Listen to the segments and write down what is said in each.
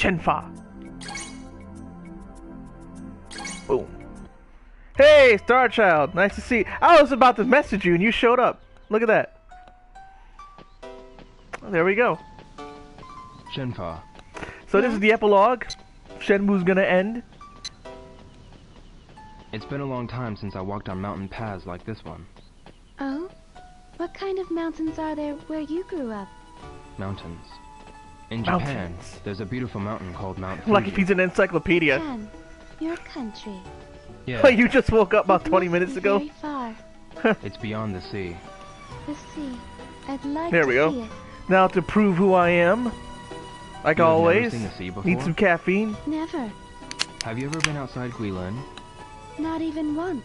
Shenfa. Boom. Hey, Star Child. Nice to see you. I was about to message you and you showed up. Look at that. There we go. Shenfa. So this is the epilogue. Shenmue's gonna end. It's been a long time since I walked on mountain paths like this one. Oh? What kind of mountains are there where you grew up? Mountains. In Japan, there's a beautiful mountain called Mount Fuji. Like if he's an encyclopedia. Japan, your country. Yeah. You just woke up about 20 minutes ago? Very far. It's beyond the sea. The sea. I'd like There to we go. see it. Now to prove who I am, like You have never always, seen the sea before? need some caffeine. Never. Have you ever been outside Guilin? Not even once.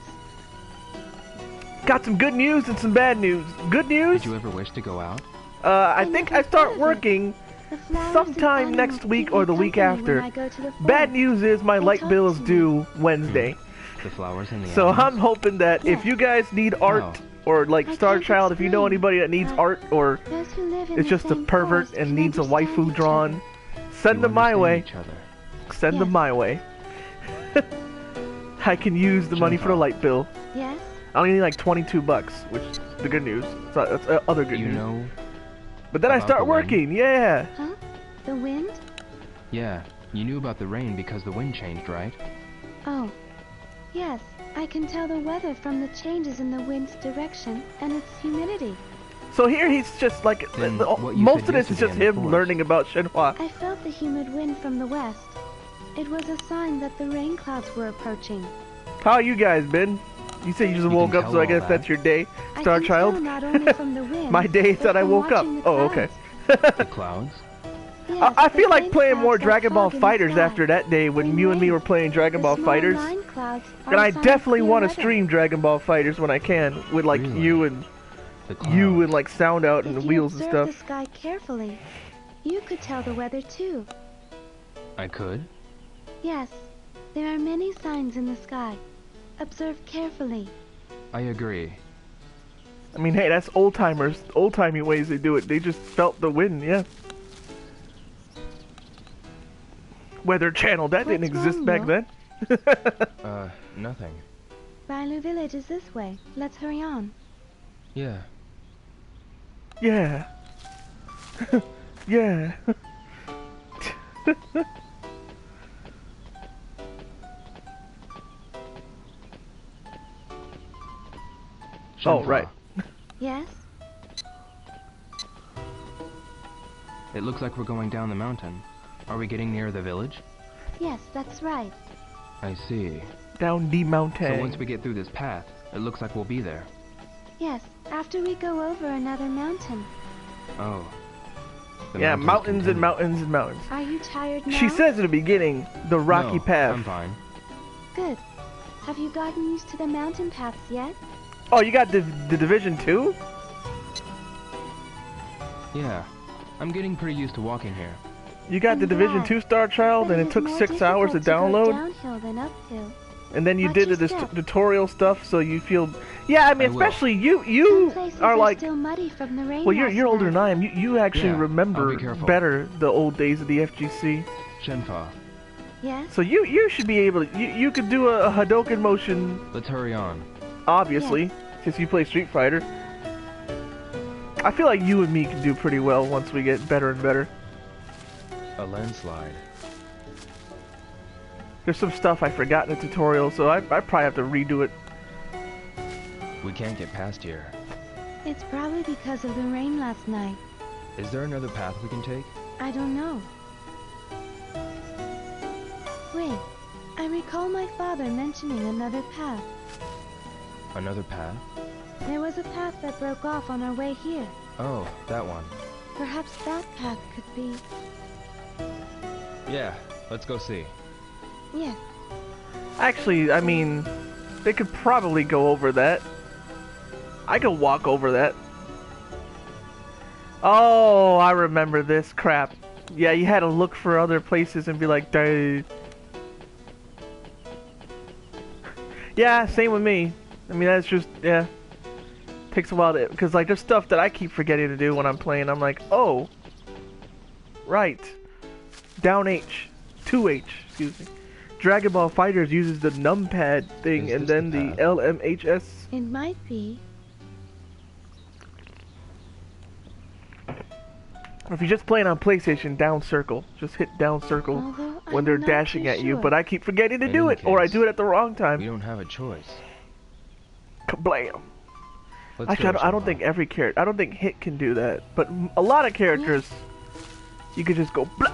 Got some good news and some bad news. Good news, Did you ever wish to go out? I think I start thought of it. working The flowers sometime and next animals week keep or me the week company when after. I go to the Bad forest. news is my They light talk bill is to me. due Wednesday. The flowers and the So animals? I'm hoping that if Yes. you guys need art Oh. or like I Star can't Child, if you know explain, anybody that needs but art or Those who live in is the just a same pervert forest and can needs a understand waifu each drawn, other. send You them my understand way. each other. Send them Yes. my way. I can use the money for the light bill. Yes? I only need like 22 bucks, which is the good news. So that's other good You news. know? But then I about start the wind? working, yeah. Huh? The wind? Yeah, you knew about the rain because the wind changed, right? Oh. Yes, I can tell the weather from the changes in the wind's direction and its humidity. So here he's just like, Then what you most said of this is just yesterday in the him forest. learning about Shenhua. I felt the humid wind from the west. It was a sign that the rain clouds were approaching. How you guys been? You said you just You woke can up, tell so I all guess that. that's your day, I Star can Child. tell not only from the wind, My day is but that I from woke up. watching the Oh, okay. The clouds? Yes, I the feel like rain playing clouds more that Dragon Ball fog in the Fighters sky. after that day when Bring you and me rain. were playing Dragon The Ball small Fighters. line clouds are And a I sign of definitely clear want to weather. stream Dragon Ball Fighters when I can, with like Really? you and The clouds. you and like sound out and If the you wheels and observe stuff. the sky carefully, you could tell the weather too. I could? Yes, there are many signs in the sky. Observe carefully. I agree. I mean, hey, that's old timers, old timey ways they do it. They just felt the wind, yeah. Weather Channel, that didn't What's exist wrong, back Will? then. Nothing. Railu village is this way. Let's hurry on. Yeah. Yeah. Yeah. Oh, Shenhua, right. Yes? It looks like we're going down the mountain. Are we getting near the village? Yes, that's right. I see. Down the mountain. So once we get through this path, it looks like we'll be there. Yes, after we go over another mountain. Oh. The Yeah, mountains and continue. mountains and mountains. Are you tired now? She says at the beginning, the rocky No, path. I'm fine. Good. Have you gotten used to the mountain paths yet? Oh, you got the Division 2? Yeah. I'm getting pretty used to walking here. You got I'm the Division glad. 2 Star Child, But and it is took more 6 hours to difficult download? go downhill than uphill. And then you Watch did your the step. tutorial stuff, so you feel... Yeah, I mean, I will. especially you Some places are like... still muddy from the rain Well, you're last older night. than I am. You actually Yeah, I'll remember be careful. better the old days of the FGC. Shenfa, Yes? So you should be able to... You could do a Hadoken motion, let's hurry on. obviously, since you play Street Fighter. I feel like you and me can do pretty well once we get better and better. A landslide. There's some stuff I forgot in the tutorial, so I probably have to redo it. We can't get past here. It's probably because of the rain last night. Is there another path we can take? I don't know. Wait, I recall my father mentioning another path. Another path? There was a path that broke off on our way here. Oh, that one. Perhaps that path could be... Yeah, let's go see. Yes. Actually, I mean, they could probably go over that. I could walk over that. Oh, I remember this crap. Yeah, you had to look for other places and be like, dude. Yeah, same with me. I mean, that's just, yeah. Takes a while to, because like there's stuff that I keep forgetting to do when I'm playing. I'm like, oh, right. Down H. 2H, excuse me. Dragon Ball Fighters uses the numpad thing and then the LMHS. It might be. Or if you're just playing on PlayStation, down circle. Just hit down circle when they're dashing at you. But I keep forgetting to do it, or I do it at the wrong time. We don't have a choice. Kablam! Actually, I don't think every character. I don't think Hit can do that. But a lot of characters, you could just go blah,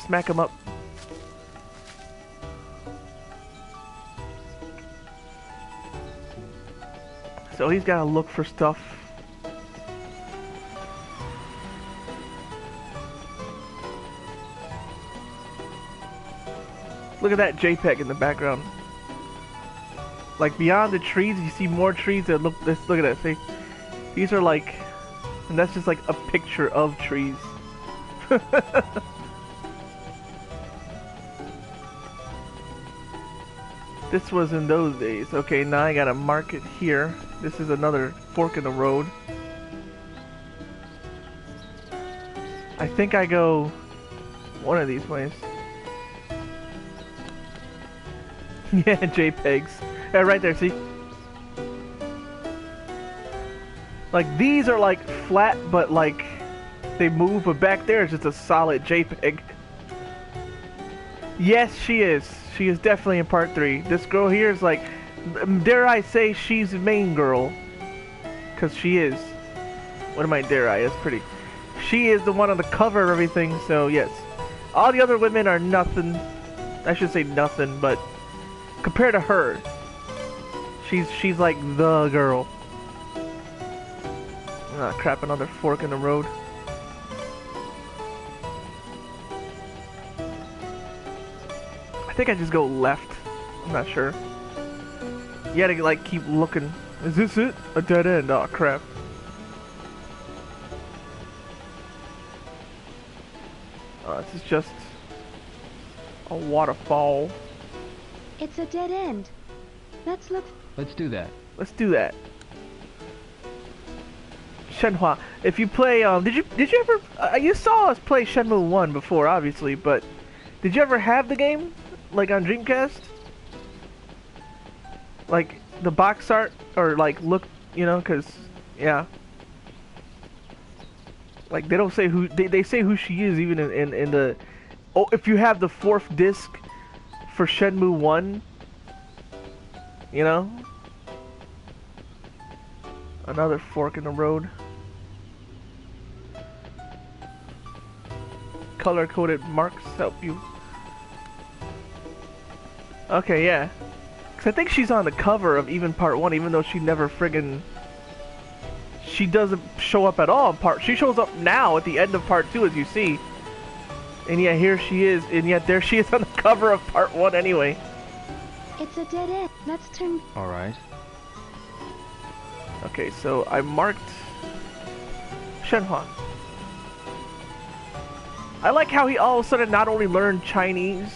smack them up. So he's gotta look for stuff. Look at that JPEG in the background. Like beyond the trees, you see more trees that look. Let's look at that. See, these are like, and that's just like a picture of trees. This was in those days. Okay, now I gotta mark it here. This is another fork in the road. I think I go one of these ways. Yeah, JPEGs. Yeah, right there, see? Like, these are like flat, but like, they move, but back there is just a solid JPEG. Yes, she is. She is definitely in part 3. This girl here is like, dare I say she's the main girl. Because she is. What am I, dare I? That's pretty. She is the one on the cover of everything, so yes. All the other women are nothing. I should say nothing, but compared to her, she's like the girl. Ah, crap, another fork in the road. I think I just go left. I'm not sure. You gotta like keep looking. Is this it? A dead end? Oh crap. This is just a waterfall. It's a dead end. Let's look. Let's do that. Let's do that. Shenhua, if you play, did you ever? You saw us play Shenmue 1 before, obviously, but did you ever have the game, like on Dreamcast? Like the box art, or like look, you know, cause yeah. Like they don't say who they say who she is even in the. Oh, if you have the 4th disc for Shenmue 1, you know. Another fork in the road. Color-coded marks help you. Okay, yeah. Cause I think she's on the cover of even part 1, even though she never friggin'... She doesn't show up at all in part... She shows up now at the end of part 2, as you see. And yeah, here she is, and yet there she is on the cover of part 1 anyway. It's a dead end. Let's turn... Alright. Okay, so I marked Shenhua. I like how he all of a sudden not only learned Chinese,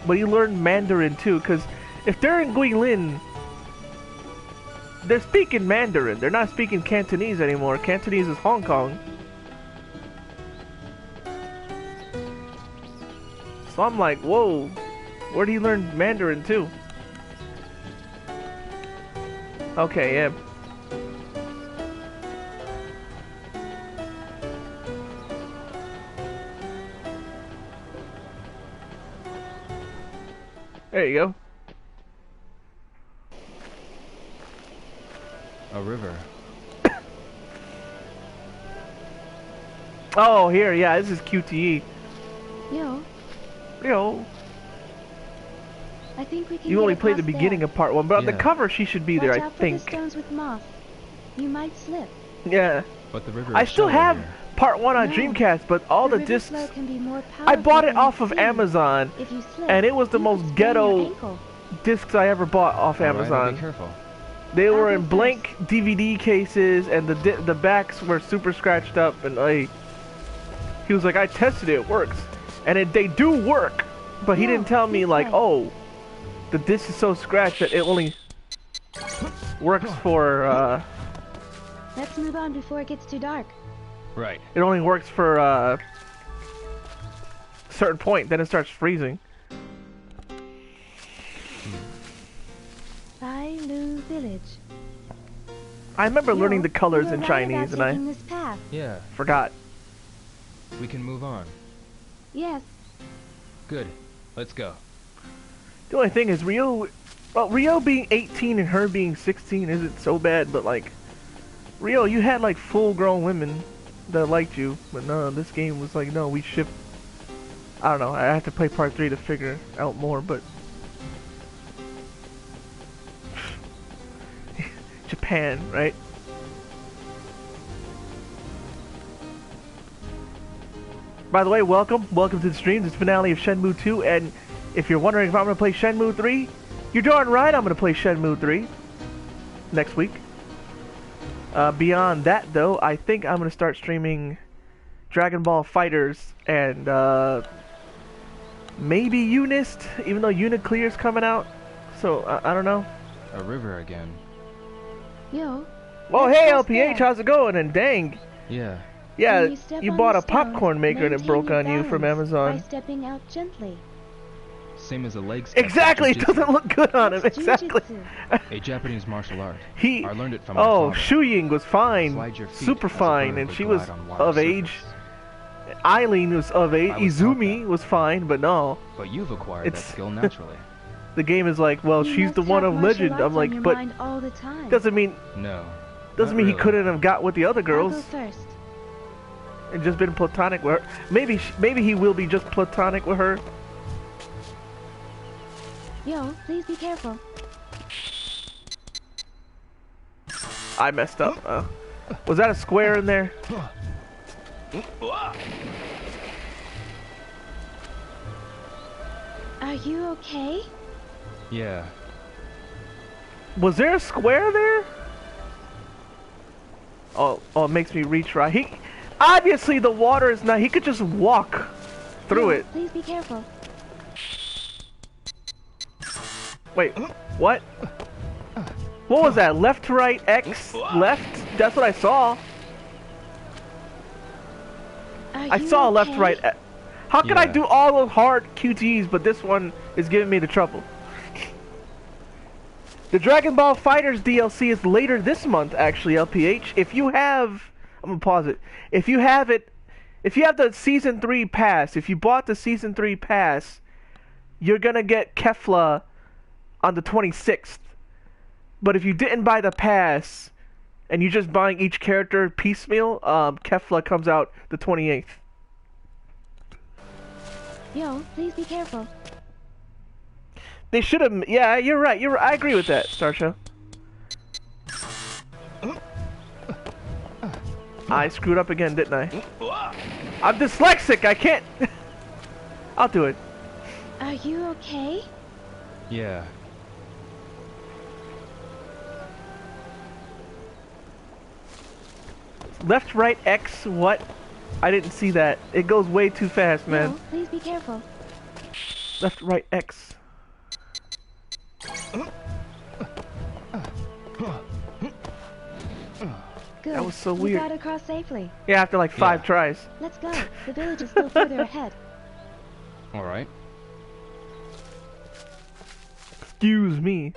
but he learned Mandarin too, because if they're in Guilin, they're speaking Mandarin. They're not speaking Cantonese anymore. Cantonese is Hong Kong. So I'm like, whoa, where'd he learn Mandarin too? Okay, yeah. There you go. A river. Oh, here, yeah, this is QTE. Yo, Yo. I think we can. You get only played the across beginning there. of part 1, but on the Yeah. cover she should be there, Watch I out for think. the stones with moss. You might slip. Yeah. But the river I is still shallow have here. part 1 on No. Dreamcast, but all the river discs... flow can be more I bought powerful it than off it of seems. Amazon, If you slip, and it was the you most could sprain your ghetto ankle. discs I ever bought off Alright, I'll Amazon. be careful. They were I'll in go blank DVD cases, and the backs were super scratched up, and like... He was like, I tested it, it works. And they do work, but he No, didn't tell me this like, way. oh, the disc is so scratched that it only works for, Let's move on before it gets too dark. Right. it only works for, certain point, then it starts freezing. Bailu Village. I remember learning the colors you were in right Chinese, about and taking I this path. Yeah, forgot. we can move on. Yes. Good. Let's go. The only thing is Rio, well, Rio being 18 and her being 16 isn't so bad, but like, Rio, you had like full-grown women that liked you, but no, this game was like, no, we shipped. I don't know. I have to play part 3 to figure out more, but Japan, right? By the way, welcome to the stream. This finale of Shenmue 2, and if you're wondering if I'm gonna play Shenmue 3, you're darn right I'm gonna play Shenmue 3 next week. Beyond that, though, I think I'm gonna start streaming Dragon Ball Fighters and maybe Unist, even though Uniclear's coming out. So I don't know. A river again. Yo. Well, let's hey go LPH, there. how's it going? And dang, Yeah. yeah, When you step you on bought the a stones, popcorn maker and it maintain broke your on you from balance Amazon. By stepping out gently. Same as a leg step. Exactly, it doesn't look good on him. That's Exactly. jujitsu. A Japanese martial art. He. I learned it from my Oh, father. Shuying was fine, Slide your feet super as a fine, bird and would she was glide on water of age. surface. Eileen was of age. I was taught Izumi that. was fine, but no. But you've acquired that It's- skill naturally. The game is like, well, You she's must the one have of martial legend. arts I'm on like, your but mind all the time. doesn't mean No. doesn't not mean he really. couldn't have got with the other I'll go girls first. and just been platonic with her. Maybe he will be just platonic with her. Yo, please be careful. I messed up. Was that a square in there? Are you okay? Yeah. Was there a square there? Oh, it makes me retry. He obviously the water is not. He could just walk through Yo, it. Please be careful. Wait, what? What was that? Left to right X left? That's what I saw. Are I you saw okay? left to right. How can I Yeah. do all the hard QTs, but this one is giving me the trouble? The Dragon Ball Fighters DLC is later this month, actually, LPH. If you have, I'm gonna pause it. If you have the Season 3 pass, if you bought the Season 3 pass, you're gonna get Kefla on the 26th. But if you didn't buy the pass, and you're just buying each character piecemeal, Kefla comes out the 28th. Yo, please be careful. They should have. Yeah, you're right. I agree with that, Starshow. I screwed up again, didn't I? I'm dyslexic. I can't. I'll do it. Are you okay? Yeah. Left, right, X. What? I didn't see that. It goes way too fast, man. Yo, please be careful. Left, right, X. Good. That was so You weird. got across safely. Yeah, after like 5 Yeah. tries. Let's go. The village is still further ahead. All right. Excuse me.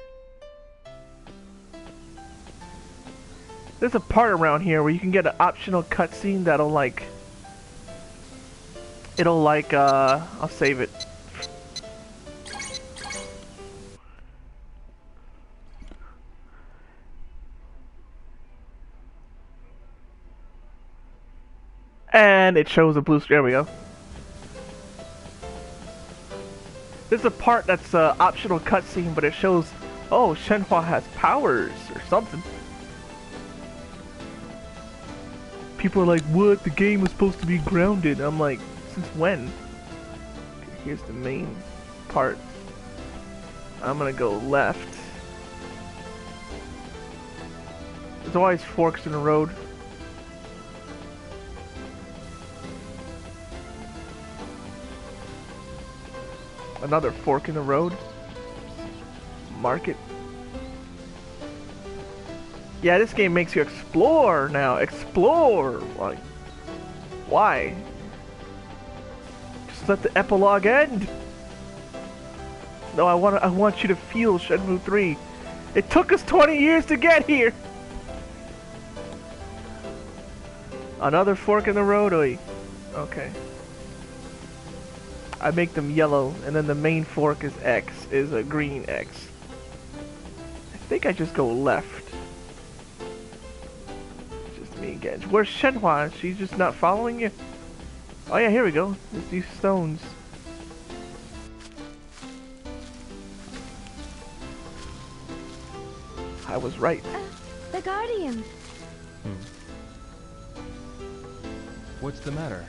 There's a part around here where you can get an optional cutscene that'll like... It'll like, I'll save it. And it shows a blue screen. There we go. There's a part that's an optional cutscene, but it shows, oh, Shenhua has powers or something. People are like, what? The game was supposed to be grounded. I'm like, since when? Okay, here's the main part. I'm gonna go left. There's always forks in the road. Another fork in the road. Market. Yeah, this game makes you explore now. Explore! Like, why? Just Just let the epilogue end. No, I want you to feel Shenmue 3. It took us 20 years to get here. Another fork in the road, oi. Okay. I make them yellow, and then the main fork is X, is a green X. I think I just go left. Just me again. Where's Shenhua? She's just not following you? Oh yeah, here we go. There's these stones. I was right. The Guardians. What's the matter?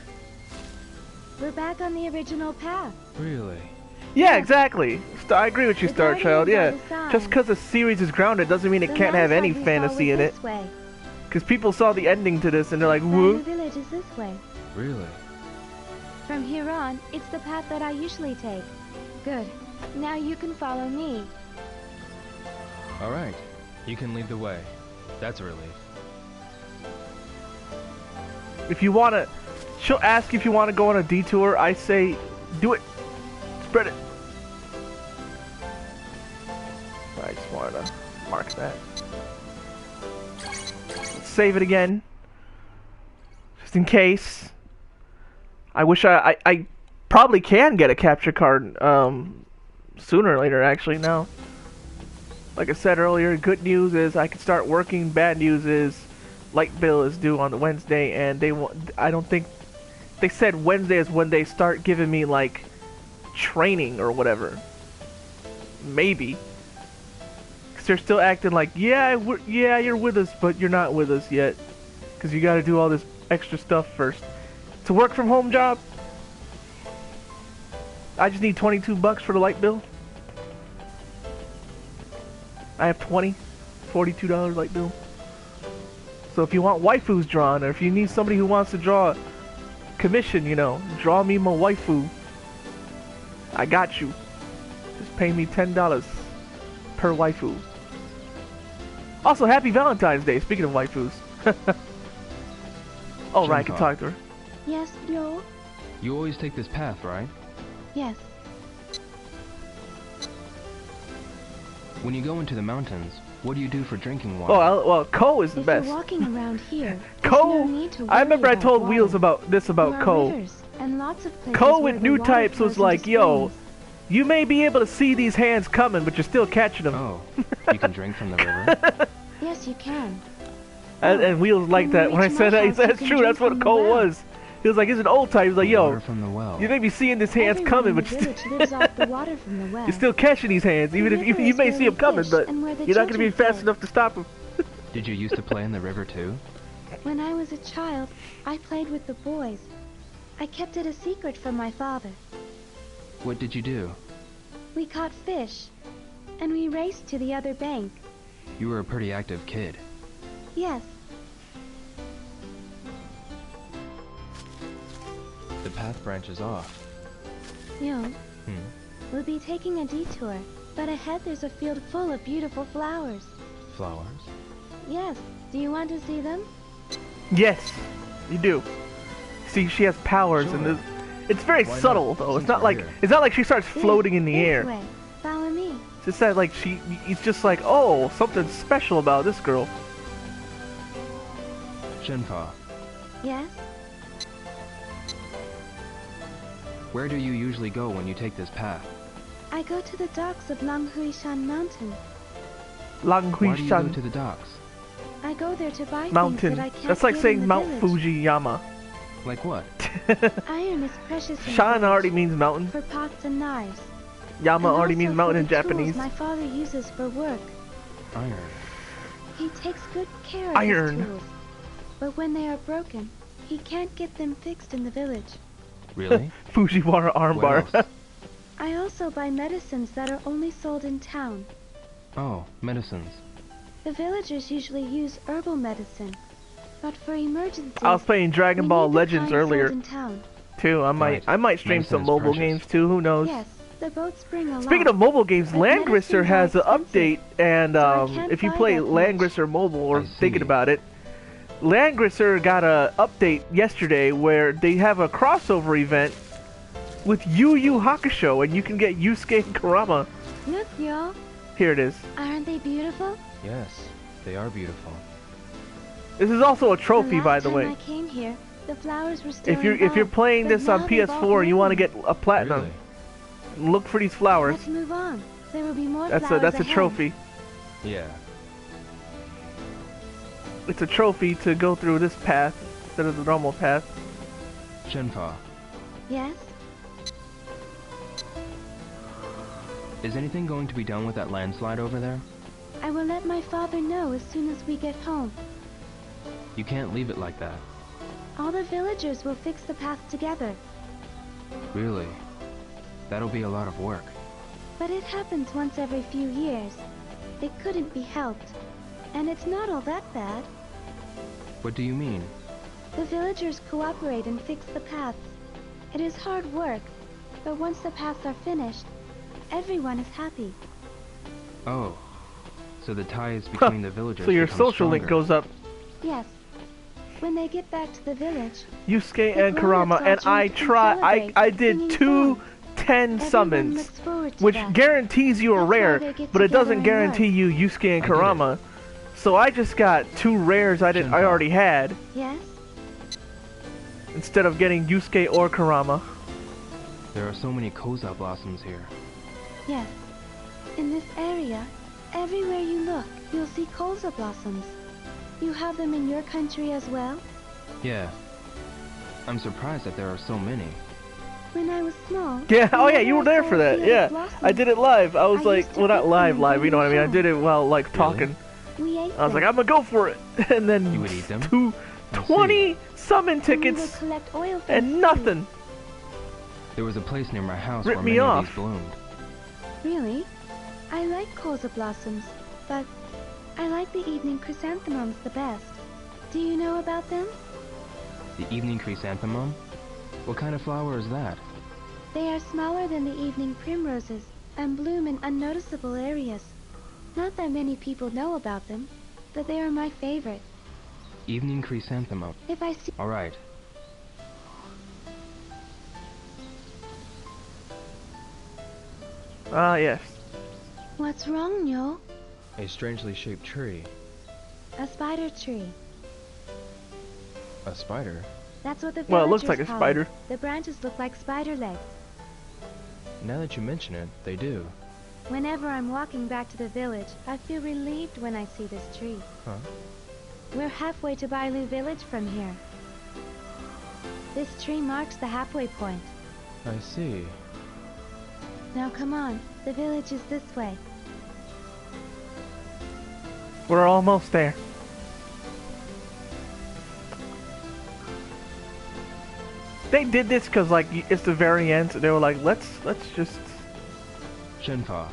We're back on the original path. Really? Yeah, exactly. I agree with you, The Star Child. Yeah, Guardians are the sign. just because a series is grounded doesn't mean it The can't have any mountains are fantasy in it. this way. Because people saw the ending to this and they're like, The new whoa. village is this way. Really? From here on, it's the path that I usually take. Good. Now you can follow me. All right. You can lead the way. That's a relief. If you want to, she'll ask if you want to go on a detour. I say, do it. Spread it. I just wanted to mark that. Let's save it again. Just in case. I wish I probably can get a capture card sooner or later, actually, now. Like I said earlier, good news is I can start working. Bad news is light bill is due on the Wednesday, and I don't think they said Wednesday is when they start giving me like training or whatever. Maybe, because they're still acting like yeah you're with us, but you're not with us yet, because you got to do all this extra stuff first. It's a work from home job. I just need $22 for the light bill. I have $42 light bill. So if you want waifus drawn, or if you need somebody who wants to draw commission, you know, draw me my waifu. I got you. Just pay me $10 per waifu. Also, happy Valentine's Day, speaking of waifus. Oh, right, I can talk to her. Yes, Yo? You always take this path, right? Yes. When you go into the mountains, what do you do for drinking water? Well, Ko is the If best. you're walking around here, Ko, there's no need to I remember worry I told about Wheels water. about this about There are Ko. rivers and lots of places Ko where with the new water types flows was like, into yo, springs. you may be able to see these hands coming, but you're still catching them. Oh, you can drink from the river? Yes, you can. And Wheels liked that. When I reach said my that, he house, said, you that's can true, drink that's what from the Ko well. was. He was like, he's an old type. He was like, Water yo, from the well. you may be seeing these hands Everyone coming, in but the village lives off the water from the well. you're still catching these hands. Even if river you is may where see we them coming, fish but and where the you're not going to be children fast play. enough to stop them. Did you used to play in the river too? When I was a child, I played with the boys. I kept it a secret from my father. What did you do? We caught fish, and we raced to the other bank. You were a pretty active kid. Yes, The path branches off. Yo, we'll be taking a detour, but ahead there's a field full of beautiful flowers. Flowers? Yes, do you want to see them? Yes, you do. See, she has powers, and Sure. it's very Why subtle not? though. It's Since not we're like here. she starts floating in the This air. way. Follow me. It's just that like it's just like, oh, something special about this girl. Shenfa, Yes? where do you usually go when you take this path? I go to the docks of Langhuishan Mountain. Why do you go Langhuishan to the docks? I go there to buy Mountain. things that I can't That's like get saying in the Mount village. Fujiyama. Like what? Iron is precious in the Shan village already means mountain. for pots and knives. Yama And already also means for mountain the in Japanese. tools my father uses for work. Iron. He takes good care of Iron. his tools. But when they are broken, he can't get them fixed in the village. Really? Fujiwara What armbar. else? I also buy medicines that are only sold in town. Oh, medicines. The villagers usually use herbal medicine, but for emergencies, I was playing Dragon we Ball need the Legends kind sold earlier in town. too. I Right. might stream Medicine some is mobile precious. games too. Who knows? Yes, the boats bring a Speaking lot. of mobile games, But Langrisser medicines has are an update, expensive, and so I can't if you buy play that much. Langrisser mobile or I thinking see. about it, Langrisser got a update yesterday where they have a crossover event with Yu Yu Hakusho, and you can get Yusuke and Kurama. Look, yo. Here it is. Aren't they beautiful? Yes, they are beautiful. This is also a trophy, by the last time way. I came here, the flowers were still If you're involved, playing but this on now they've all PS4 and you want to bloomed. get a platinum, Really? look for these flowers. Let's move on. There will be more That's flowers a ahead. trophy. Yeah. It's a trophy to go through this path instead of the normal path. Shenfa, Yes? is anything going to be done with that landslide over there? I will let my father know as soon as we get home. You can't leave it like that. All the villagers will fix the path together. Really? That'll be a lot of work. But it happens once every few years. It couldn't be helped. And it's not all that bad. What do you mean? The villagers cooperate and fix the paths. It is hard work, but once the paths are finished, everyone is happy. Oh. So the ties between the villagers So your become social link stronger. goes up. Yes. When they get back to the village, Yusuke The and Kurama, grown-ups all and I drink and try. celebrate I by did singing 2 songs. 10 everyone summons, looks forward to which that. guarantees you a That's how rare, they get but it together doesn't and guarantee work. you Yusuke and I get it. Kurama. So I just got 2 rares I Shenmue. already had Yes? instead of getting Yusuke or Kurama. There are so many koza blossoms here. Yes. In this area, everywhere you look, you'll see koza blossoms. You have them in your country as well? Yeah. I'm surprised that there are so many. When I was small... Yeah, oh yeah, whenever you were I there saw for a that. field of Yeah, blossoms, I did it live. I was I like, used to well, not pick them live, and live. bring You know what I them mean? I home. did it while like Really? talking. We ate I was like, them. I'm gonna go for it, and then You would eat them? 20 summon And we would tickets collect oil from and sea. nothing. There was a place near my house Rip where me many off. of these bloomed. Really? I like koza blossoms, but I like the evening chrysanthemums the best. Do you know about them? The evening chrysanthemum? What kind of flower is that? They are smaller than the evening primroses and bloom in unnoticeable areas. Not that many people know about them, but they are my favorite. Evening chrysanthemum. If I see... Alright. Ah, yes. What's wrong, Yo? A strangely shaped tree. A spider tree. A spider? That's what the Well, it looks villagers like a call spider. it. The branches look like spider legs. Now that you mention it, they do. Whenever I'm walking back to the village, I feel relieved when I see this tree. Huh? We're halfway to Bailu village from here. This tree marks the halfway point. I see. Now come on, the village is this way. We're almost there. They did this because like it's the very end. They were like, let's just. Shenfa,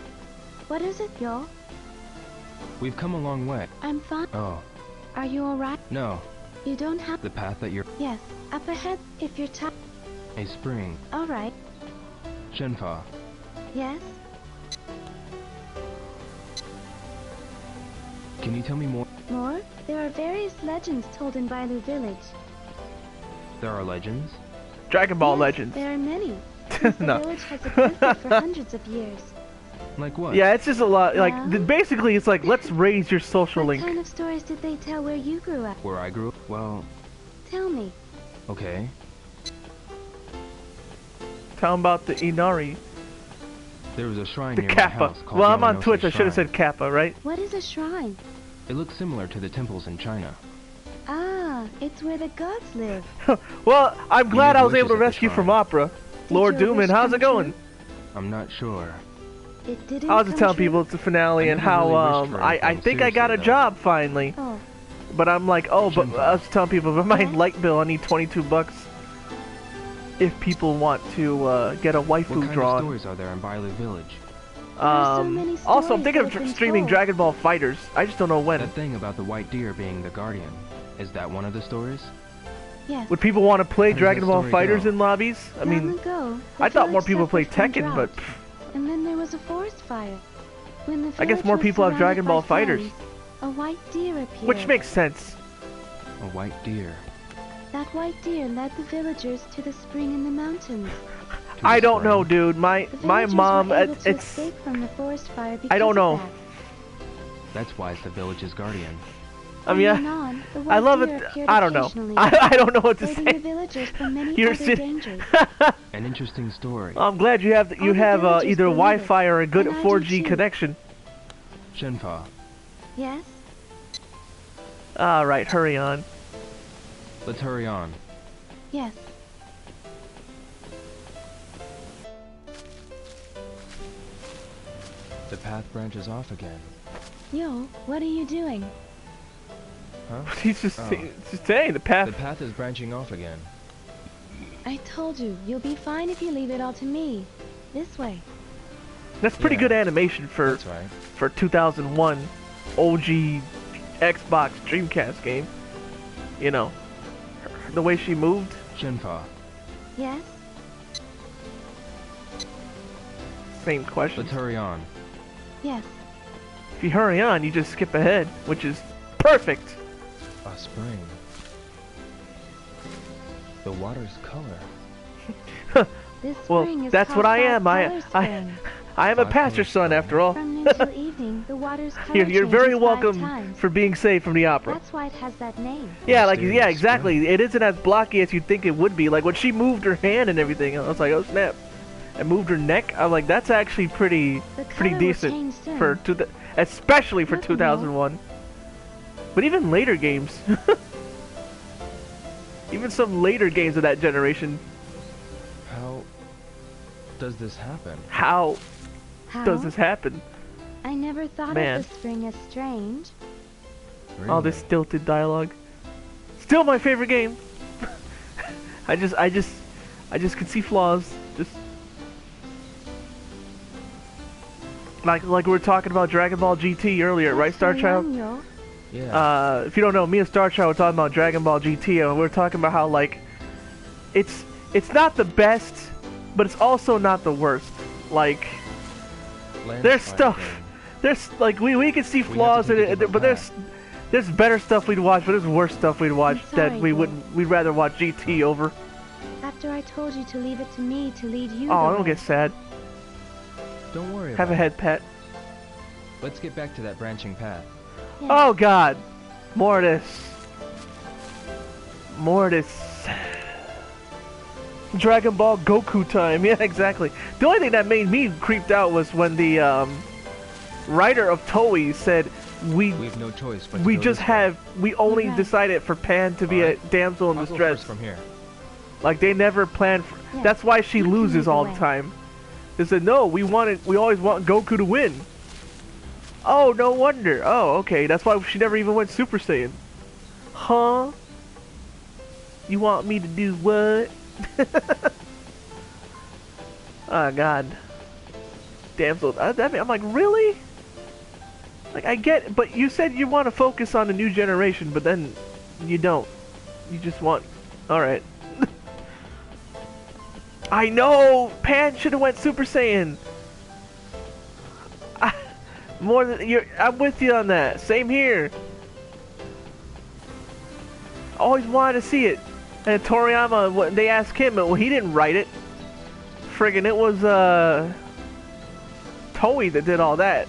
What is it, Yo? we've come a long way. I'm fine. Oh, Are you alright? no. You don't have... The path that you're... Yes, up ahead, if you're tired. A spring. Alright. Shenfa, Yes? can you tell me more? More? There are various legends told in Bailu village. There are legends? Dragon Ball Yes, Legends. There are many. Since the No. village has existed for hundreds of years. Like what? Yeah, it's just a lot. Like Well? basically, it's like let's raise your social What link. kind of stories did they tell where you grew up? Where I grew up? Well, Tell me. okay. Tell them about the Inari, There was a shrine the near my Kappa. house called Well, I'm on Yamanose Twitch. I should have Shrine. said Kappa, right? What is a shrine? It looks similar to the temples in China. Ah, it's where the gods live. Well, I'm glad need I was able witches to at the rescue from shrine. Opera. Did Lord your Dooman, wish how's come it going? true? I'm not sure. It didn't I was just come telling true? people it's a finale I and never how really wished for I anything think I got a seriously, though. job finally. Oh, But I'm like, oh, but I was telling people, but my Yeah? light bill, I need $22 if people want to get a What waifu kind of drawn. stories are there in Bailu Village? are so many Also, I'm stories thinking that of have been streaming told. Dragon Ball Fighters. I just don't know when. That thing about the white deer being the guardian. Is that one of the stories? yes. Would people want to play How does Dragon that Ball story Fighters go? in lobbies? I mean, Long ago, the I thought more village people played suffered from Tekken, drought, but and then there was a forest fire. When the I guess village more was people have surrounded Dragon by Ball Fighters. flames, a white deer appeared. which makes sense. A white deer. That white deer led the villagers to the spring in the mountains. To I the don't know, spring? dude. My The villagers mom, were able to it's escape from the forest fire because I don't know. of that. That's why it's the village's guardian. I mean, From then on, the I white love deer it. appeared I don't know. occasionally, I don't know what to saving the say. villagers from many You're other sit- dangers. An interesting story. I'm glad you have All the villagers either believe Wi-Fi it, or a good and I do 4G too. connection. Shenfa, Yes? All right, hurry on. let's hurry on. Yes. The path branches off again. Yo, what are you doing? Huh? He's just Oh. just saying the path. The path is branching off again. I told you, you'll be fine if you leave it all to me. This way. That's pretty Yeah. good animation for That's right. 2001 OG Xbox Dreamcast game. You know, the way she moved. Shenfa, Yes? Same question. let's hurry on. Yes. If you hurry on, you just skip ahead, which is perfect. A spring. The water's color. This Well, spring is that's called what I Five am. Color I Spring. I am a Five pastor's color son spring. after all. From noon till evening, the water's color You're very changes welcome 5 times. for being saved from the opera. That's why it has that name. Yeah, like Mysterious yeah, exactly. spring. It isn't as blocky as you'd think it would be. Like when she moved her hand and everything, I was like, oh snap! And moved her neck. I'm like, that's actually pretty The pretty color will decent change soon. for especially for Nothing 2001. But even later games, even some later games of that generation, How does this happen? how How? does this happen? I never thought Man. of the spring as strange. All this stilted dialogue. Still my favorite game. I just could see flaws. Just like we were talking about Dragon Ball GT earlier, right, Star What's Child? going on, yo? Yeah. If you don't know, me and Star Child were talking about Dragon Ball GT, and we were talking about how like it's not the best, but it's also not the worst. Like there's stuff. There's like we can see flaws in take a it, different but there's better stuff we'd watch, but there's worse stuff we'd watch I'm that sorry, we Bill. wouldn't. We'd rather watch GT over. After I told you to leave it to me to lead you Oh, the don't way. get sad. Don't worry Have about a head pat. it. Let's get back to that branching path. Yes. Oh God, more of this. More of this. Dragon Ball Goku time. Yeah, exactly. The only thing that made me creeped out was when the writer of Toei said We have no choice but to we go just this way. we only Right. decided for Pan to be Alright. a damsel in I'll go distress. first from here. Like they never planned. Yeah. That's why she You can loses lead the all the way. time. They said no. We always want Goku to win. Oh, no wonder. Oh, okay. That's why she never even went Super Saiyan. Huh? You want me to do what? Oh God. Damsel. I'm like, really? Like I get, but you said you want to focus on the new generation, but then you don't. You just want. All right. I know. Pan should have went Super Saiyan. More than I'm with you on that. Same here. Always wanted to see it. And Toriyama, they asked him, well, he didn't write it. Friggin', it was Toei that did all that.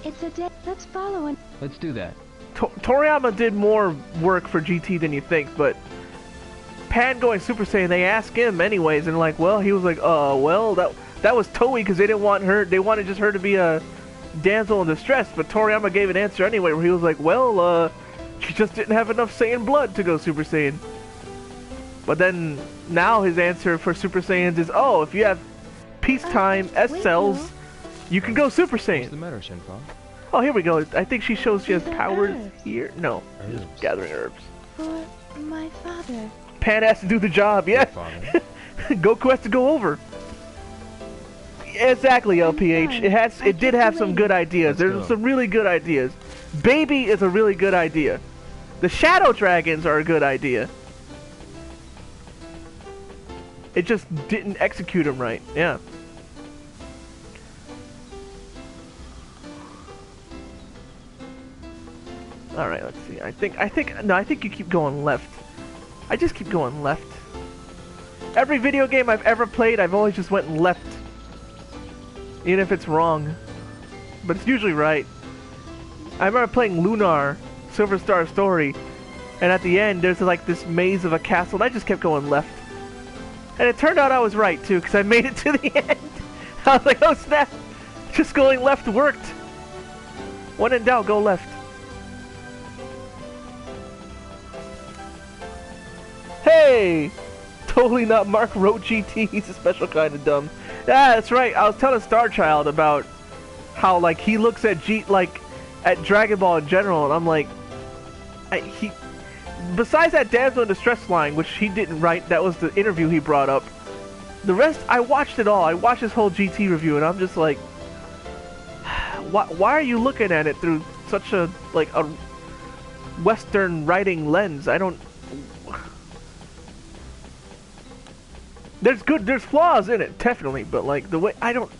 It's a day. Let's follow and Let's do that. Toriyama did more work for GT than you think, but Pan going Super Saiyan, they asked him anyways, and like, well, he was like, well, that was Toei because they didn't want her. They wanted just her to be a damsel in distress, but Toriyama gave an answer anyway, where he was like, well, she just didn't have enough Saiyan blood to go Super Saiyan. But then now his answer for Super Saiyans is, oh, if you have peacetime S wait, cells, Bill. you can go Super What's the Saiyan. matter, Shenfa? Oh, here we go. I think she shows she has These are powers herbs. here. No, she's Herbs. gathering herbs. for my father. Pan has to do the job, yeah. Father. Goku has to go over. Exactly, LPH. sorry. It did kept have you some waiting. good ideas. Let's There's go. some really good ideas. Baby is a really good idea. The Shadow Dragons are a good idea. It just didn't execute them right. Yeah. All right, let's see. I think you keep going left. I just keep going left. Every video game I've ever played, I've always just went left. Even if it's wrong. But it's usually right. I remember playing Lunar, Silver Star Story, and at the end there's like this maze of a castle, and I just kept going left. And it turned out I was right too, because I made it to the end. I was like, oh snap, just going left worked. When in doubt, go left. Hey! Totally not Mark wrote GT, he's a special kind of dumb. Yeah, that's right, I was telling Star Child about how like he looks at at Dragon Ball in general, and I'm like, besides that Damsel in Distress line, which he didn't write, that was the interview he brought up. The rest, I watched it all. I watched his whole GT review, and I'm just like, why are you looking at it through such a Western writing lens? I don't. There's flaws in it, definitely, but like the way I don't.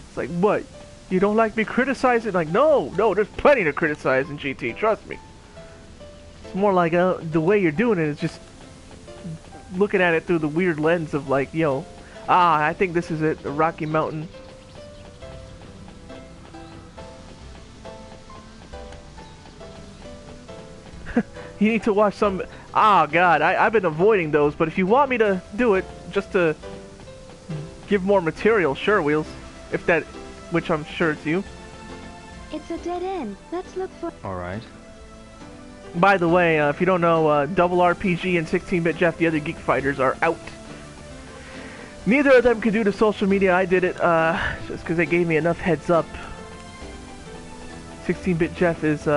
It's like, what? You don't like me criticizing? Like, no, there's plenty to criticize in GT. Trust me. It's more like the way you're doing it is just looking at it through the weird lens of like, yo, I think this is it, the Rocky Mountain. You need to watch some. God, I've been avoiding those, but if you want me to do it, just to give more material, sure, Wheels. If that, which I'm sure it's you. It's a dead end. Let's look for. Alright. By the way, if you don't know, Double RPG and 16-Bit Jeff, the other Geek Fighters, are out. Neither of them could do the social media. I did it just because they gave me enough heads up. 16-Bit Jeff is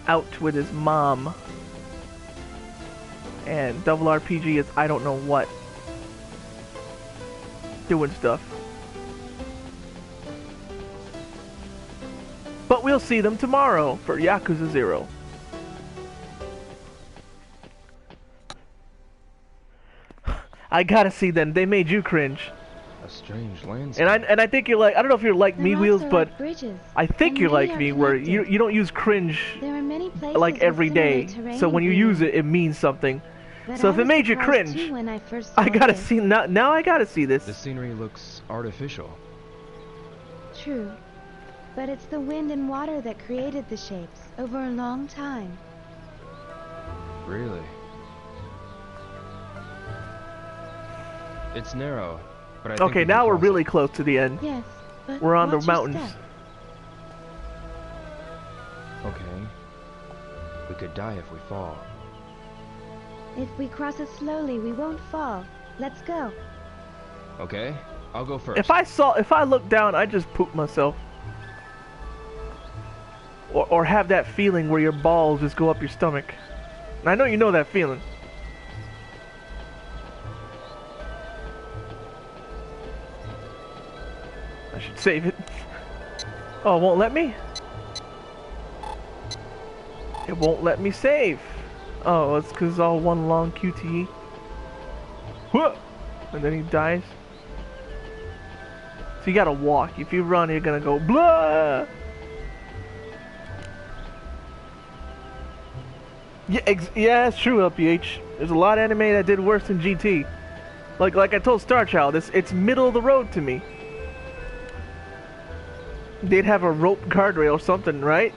out with his mom. And Double RPG is I don't know what. Doing stuff. But we'll see them tomorrow for Yakuza 0. I gotta see them. They made you cringe. A strange landscape. And I think you're like, I don't know if you're like me, Wheels, but bridges, I think you're like me, where you don't use cringe there are many places like every day. So when you use it, it means something. So if it made you cringe, I gotta see now. I gotta see this. The scenery looks artificial. True, but it's the wind and water that created the shapes over a long time. Really? It's narrow, but I think Okay, we now can we're cross really it. close to the end. Yes, but We're on the watch your mountains. step. Okay. We could die if we fall. If we cross it slowly, we won't fall. Let's go. Okay, I'll go first. If I look down, I just poop myself. Or have that feeling where your balls just go up your stomach. And I know you know that feeling. I should save it. Oh, it won't let me? It won't let me save. Oh, it's because it's all one long QTE. Whoa! And then he dies. So you gotta walk. If you run, you're gonna go blah! Yeah, it's true, LPH. There's a lot of anime that did worse than GT. Like I told Star Child, it's middle of the road to me. They'd have a rope guardrail or something, right?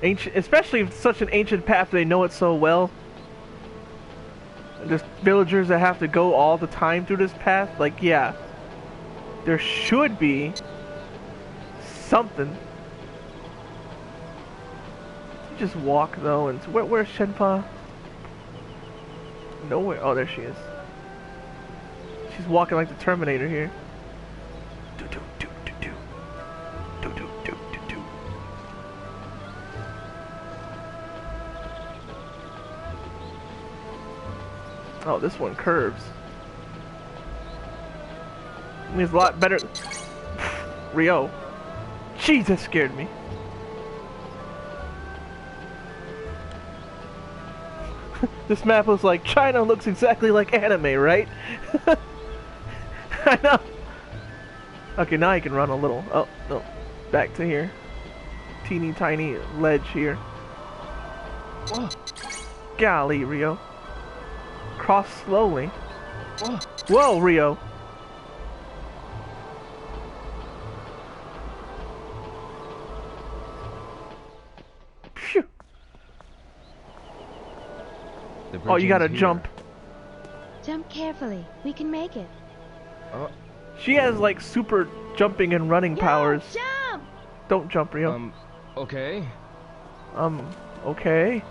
Ancient, especially if it's such an ancient path, they know it so well. There's villagers that have to go all the time through this path. Like, yeah, there should be something. Just walk though, and where's Shenpa? Nowhere. Oh, there she is. She's walking like the Terminator here. Do do do do do do do do do do. Oh, this one curves. I mean, it's a lot better. Rio. Jeez, that scared me. This map looks like China looks exactly like anime, right? I know. Okay, now you can run a little. Oh, no. Back to here. Teeny tiny ledge here. Whoa. Golly, Rio. cross slowly. Oh, Whoa, Rio. Phew. the Oh, you bridge gotta ends here. jump. Jump carefully. We can make it. Oh, She has like super jumping and running powers. Jump! Don't jump, Rio. okay. Okay.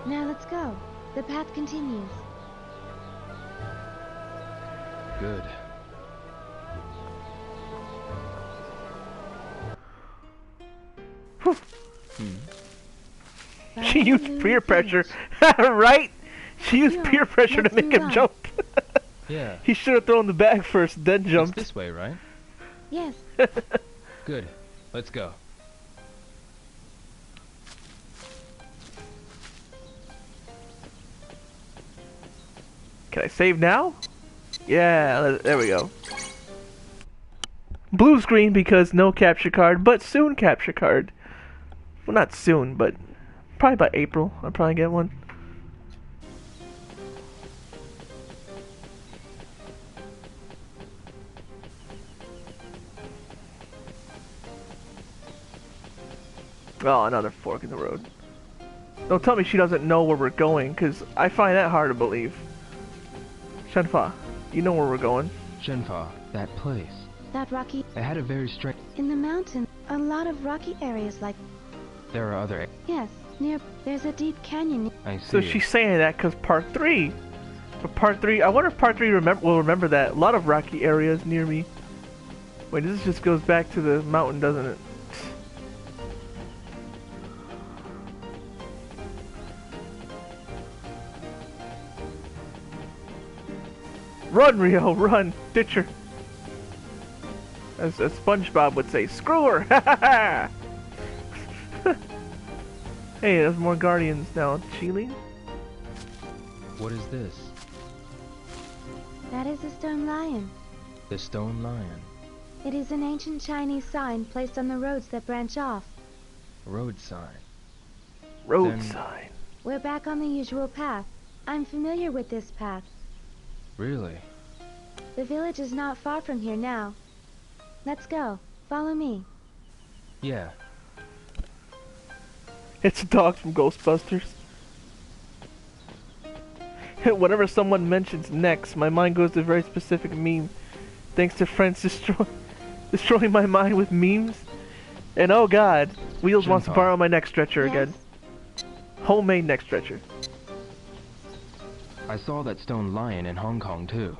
Now let's go. The path continues. Good. Whew. Follow She the used Looney peer pressure, Tunes. right? She used Come on, peer pressure to let's make move him on. jump. Yeah. He should have thrown the bag first, then It's jumped. this way, right? Yes. Good. Let's go. Can I save now? Yeah, there we go. Blue screen because no capture card, but soon capture card. Well, not soon, but probably by April. I'll probably get one. Oh, another fork in the road. Don't tell me she doesn't know where we're going, because I find that hard to believe. Shenfa, you know where we're going. Shenfa, that place. That rocky... It had a very strange... In the mountain, a lot of rocky areas like... There are other... Yes, near... There's a deep canyon. I see. So she's saying that because part 3. But part 3, I wonder if part 3 will remember that. A lot of rocky areas near me. Wait, this just goes back to the mountain, doesn't it? Run, Rio, run! Ditch her. As SpongeBob would say, screw her! Ha ha ha! Hey, there's more guardians now. Chile? What is this? That is a stone lion. The stone lion. It is an ancient Chinese sign placed on the roads that branch off. Road sign. Road Then- sign. We're back on the usual path. I'm familiar with this path. Really? The village is not far from here now. Let's go. Follow me. Yeah. It's a dog from Ghostbusters. Whenever someone mentions next, my mind goes to a very specific meme. Thanks to friends destroying my mind with memes. And oh god, Wheels wants to Shenpa. borrow my neck stretcher Yes? again. Homemade neck stretcher. I saw that stone lion in Hong Kong too.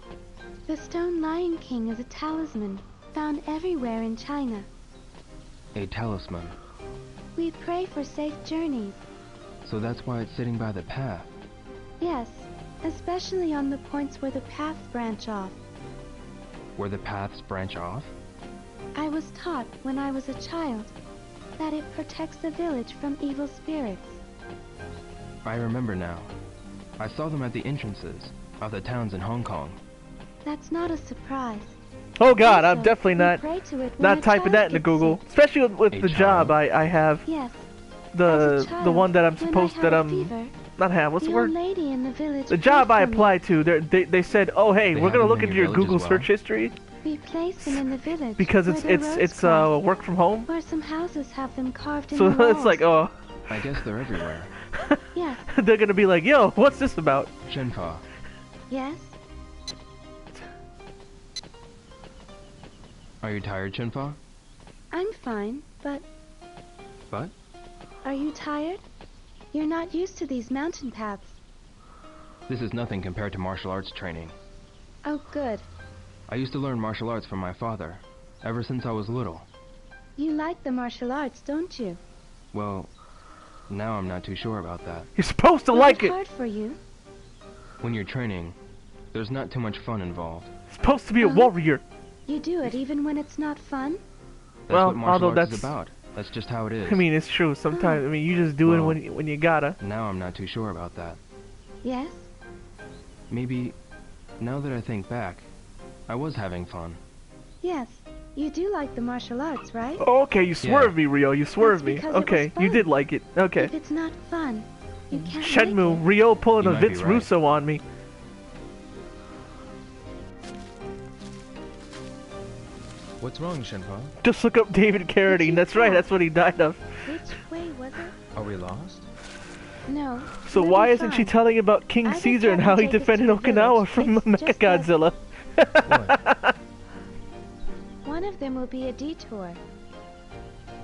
The stone lion king is a talisman found everywhere in China. A talisman. We pray for safe journeys. So that's why it's sitting by the path. Yes, especially on the points where the paths branch off. Where the paths branch off? I was taught when I was a child that it protects the village from evil spirits. I remember now. I saw them at the entrances of the towns in Hong Kong. That's not a surprise. Oh god, Also, I'm definitely we not pray to it when not a typing child that into gets Google. sick. Especially with A the job child? I have. Yes. The As a child, one that I'm when supposed I that had a I'm fever, not have. What's the the word? old lady in the village The prayed job I for me. applied to, they said, "Oh hey, They we're have gonna them look in into your your village Google as well? search history We place them in the village because where the roads cross, work from home." where some houses have them carved in So the walls. it's like, oh, I guess they're everywhere. Yes. they're gonna be like, "Yo, what's this about?" Shenfa, Yes. are you tired, Shenfa? I'm fine, but But? are you tired? You're not used to these mountain paths. This is nothing compared to martial arts training. Oh, good. I used to learn martial arts from my father, ever since I was little. You like the martial arts, don't you? Well, now I'm not too sure about that. You're supposed to Was like it it. hard for you? When you're training, there's not too much fun involved. You're supposed to be a warrior. You do it even when it's not fun? That's Well, what martial although arts is that's- about. That's just how it is. I mean, it's true. Sometimes, I mean, you just do Well- it when you gotta. Now I'm not too sure about that. Yes? Maybe, now that I think back, I was having fun. Yes, you do like the martial arts, right? Oh, okay, you swerved me, Rio. You swerved me. because it was Okay, you fun. did like it. Okay. If it's not fun, you can't Shenmue, like it. Rio pulling You a might be Vince right. Russo on me. What's wrong, Shenhua? Just look up David Carradine. That's right, that's what he died of. Which way was it? Are we lost? No. So you'll why be isn't she fine. telling about King I just Caesar and how haven't he taken defended to the Okinawa village. from It's just that- Mechagodzilla? What? One of them will be a detour.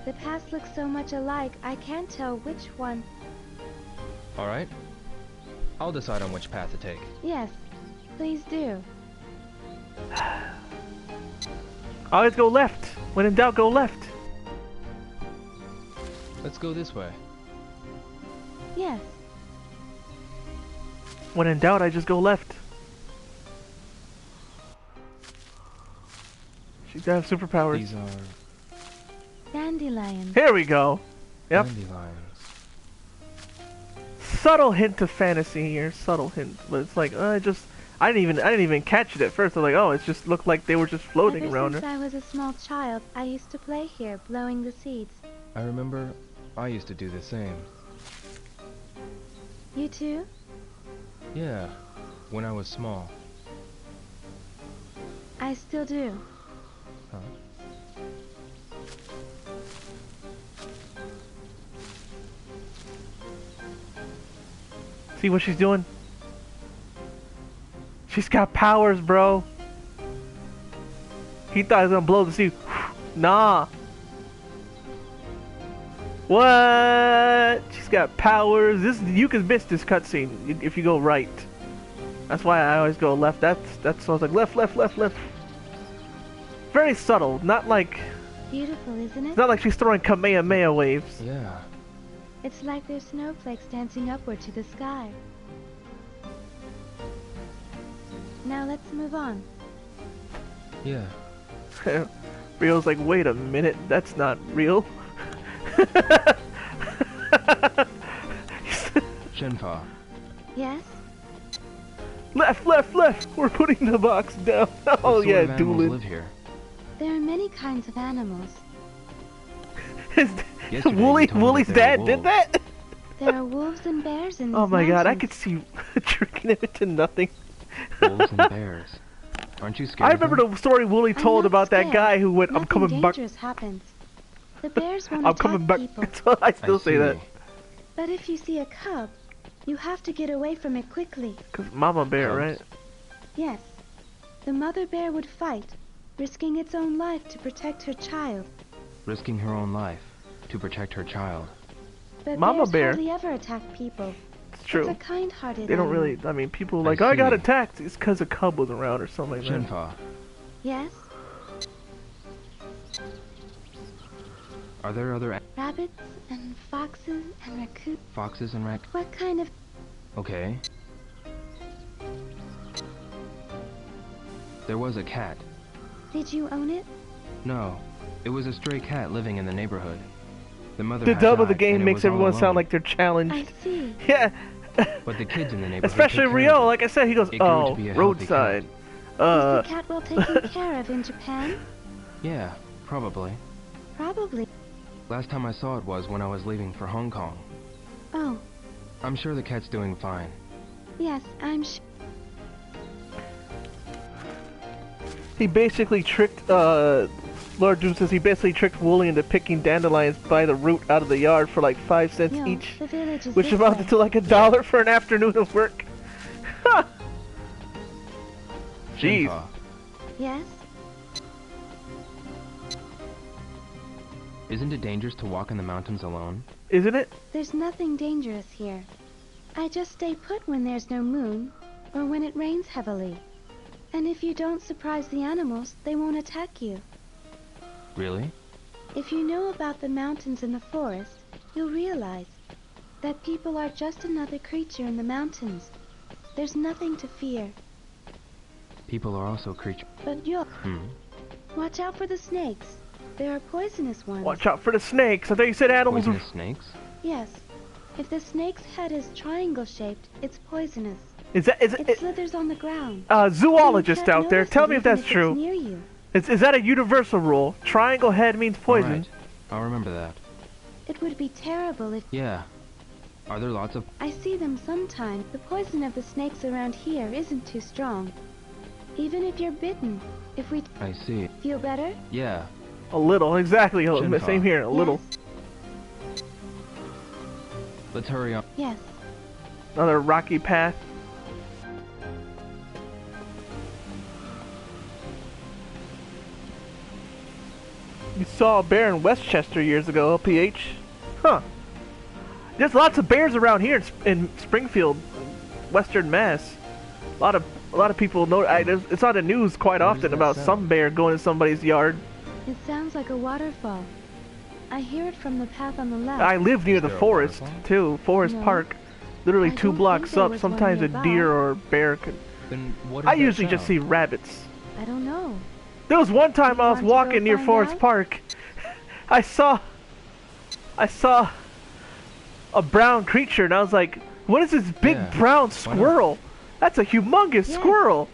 The paths look so much alike, I can't tell which one. Alright. I'll decide on which path to take. Yes, please do. Always go left. When in doubt, go left. Let's go this way. Yes. When in doubt, I just go left. She's got superpowers. These are Dandelions. Here we go. Yep. dandelions. Subtle hint of fantasy here. Subtle hint, but it's like I didn't even catch it at first. I was like, oh, it just looked like they were just floating Ever around since her. I was a small child, I used to play here, blowing the seeds. I remember I used to do the same. You too? Yeah, when I was small. I still do. Huh? See what she's doing? She's got powers, bro. He thought he was gonna blow the sea. Nah. What? She's got powers. You can miss this cutscene if you go right. That's why I always go left. That's so I was like left, left, left, left. Very subtle. Not like Beautiful, isn't it? it's not like she's throwing Kamehameha waves. Yeah. It's like there's snowflakes dancing upward to the sky. Now let's move on. Yeah. Rio's like, wait a minute, that's not real. Shenhua. Yes? Left, left, left. We're putting the box down. Oh What sort yeah, of animals dueling. live here? There are many kinds of animals. Yesterday you told me Wooly's that there dad were did that? There are wolves and bears in these Oh my god, I mountains. could see tricking him into nothing. Wolves and bears. Aren't you scared? I remember the story Wooly I'm told not about that scared. guy who went, I'm Nothing coming back. dangerous happens. The bears won't I'm attack coming back. people. That's what I still say that. But if you see a cub, you have to get away from it quickly. Cause Mama Bear, Cubs? right? Yes. The mother bear would fight, risking its own life to protect her child. Risking her own life to protect her child. But Mama bears bear. hardly ever attack people. It's true. It's a kind-hearted They don't animal. really. I mean, people are I like, I got see. attacked. It's because a cub was around or something like that. Shenhua. Yes? Are there other Rabbits and foxes and raccoons. foxes and rac? What kind of... Okay. There was a cat. Did you own it? No, it was a stray cat living in the neighborhood. The mother The had dub of the died, game and it makes was all everyone sound alone. like they're challenged. I see. Yeah. But the kids in the neighborhood Especially took care Rio, of it. like I said, he goes, It grew oh, to be a healthy roadside. Is the cat well taken care of in Japan? Yeah, probably. Probably. Last time I saw it was when I was leaving for Hong Kong. Oh, I'm sure the cat's doing fine. yes, I'm sure. He basically tricked, Lord Doom says he basically tricked Wooly into picking dandelions by the root out of the yard for like 5 cents No, each, the village is which this amounted way. to like $1 for an afternoon of work. Jeez. Shenhua, Yes? isn't it dangerous to walk in the mountains alone? Isn't it? There's nothing dangerous here. I just stay put when there's no moon, or when it rains heavily. And if you don't surprise the animals, they won't attack you. Really? If you know about the mountains and the forest, you'll realize that people are just another creature in the mountains. There's nothing to fear. People are also creatures. But you'll Watch out for the snakes. There are poisonous ones. Watch out for the snakes. I thought you said animals were... Poisonous snakes? Yes. If the snake's head is triangle-shaped, it's poisonous. Is that... It slithers on the ground. Zoologist You can't out there, notice tell it me if even that's it's true. near you. Is that a universal rule? Triangle head means poison. Alright, I'll remember that. It would be terrible if... Yeah. Are there lots of... I see them sometimes. The poison of the snakes around here isn't too strong. Even if you're bitten, if we... I see. Feel better? Yeah. A little, exactly. Shenmue. Same here, a little. Let's hurry up. Yes. Another rocky path. You saw a bear in Westchester years ago, LPH. Huh. There's lots of bears around here in Springfield, Western Mass. A lot of people know. It's on the news quite often about some bear going in somebody's yard. It sounds like a waterfall. I hear it from the path on the left. I live near the there a forest waterfall? too, Forest No. Park. Literally I 2 don't blocks think there up. was one Sometimes a nearby. deer or a bear could. Then what is I that usually just see sound? rabbits. I don't know. There was one time You I was want to go walking near find Forest out? Park. I saw a brown creature and I was like, what is this big Yeah, brown why not? squirrel? That's a humongous Yeah. squirrel.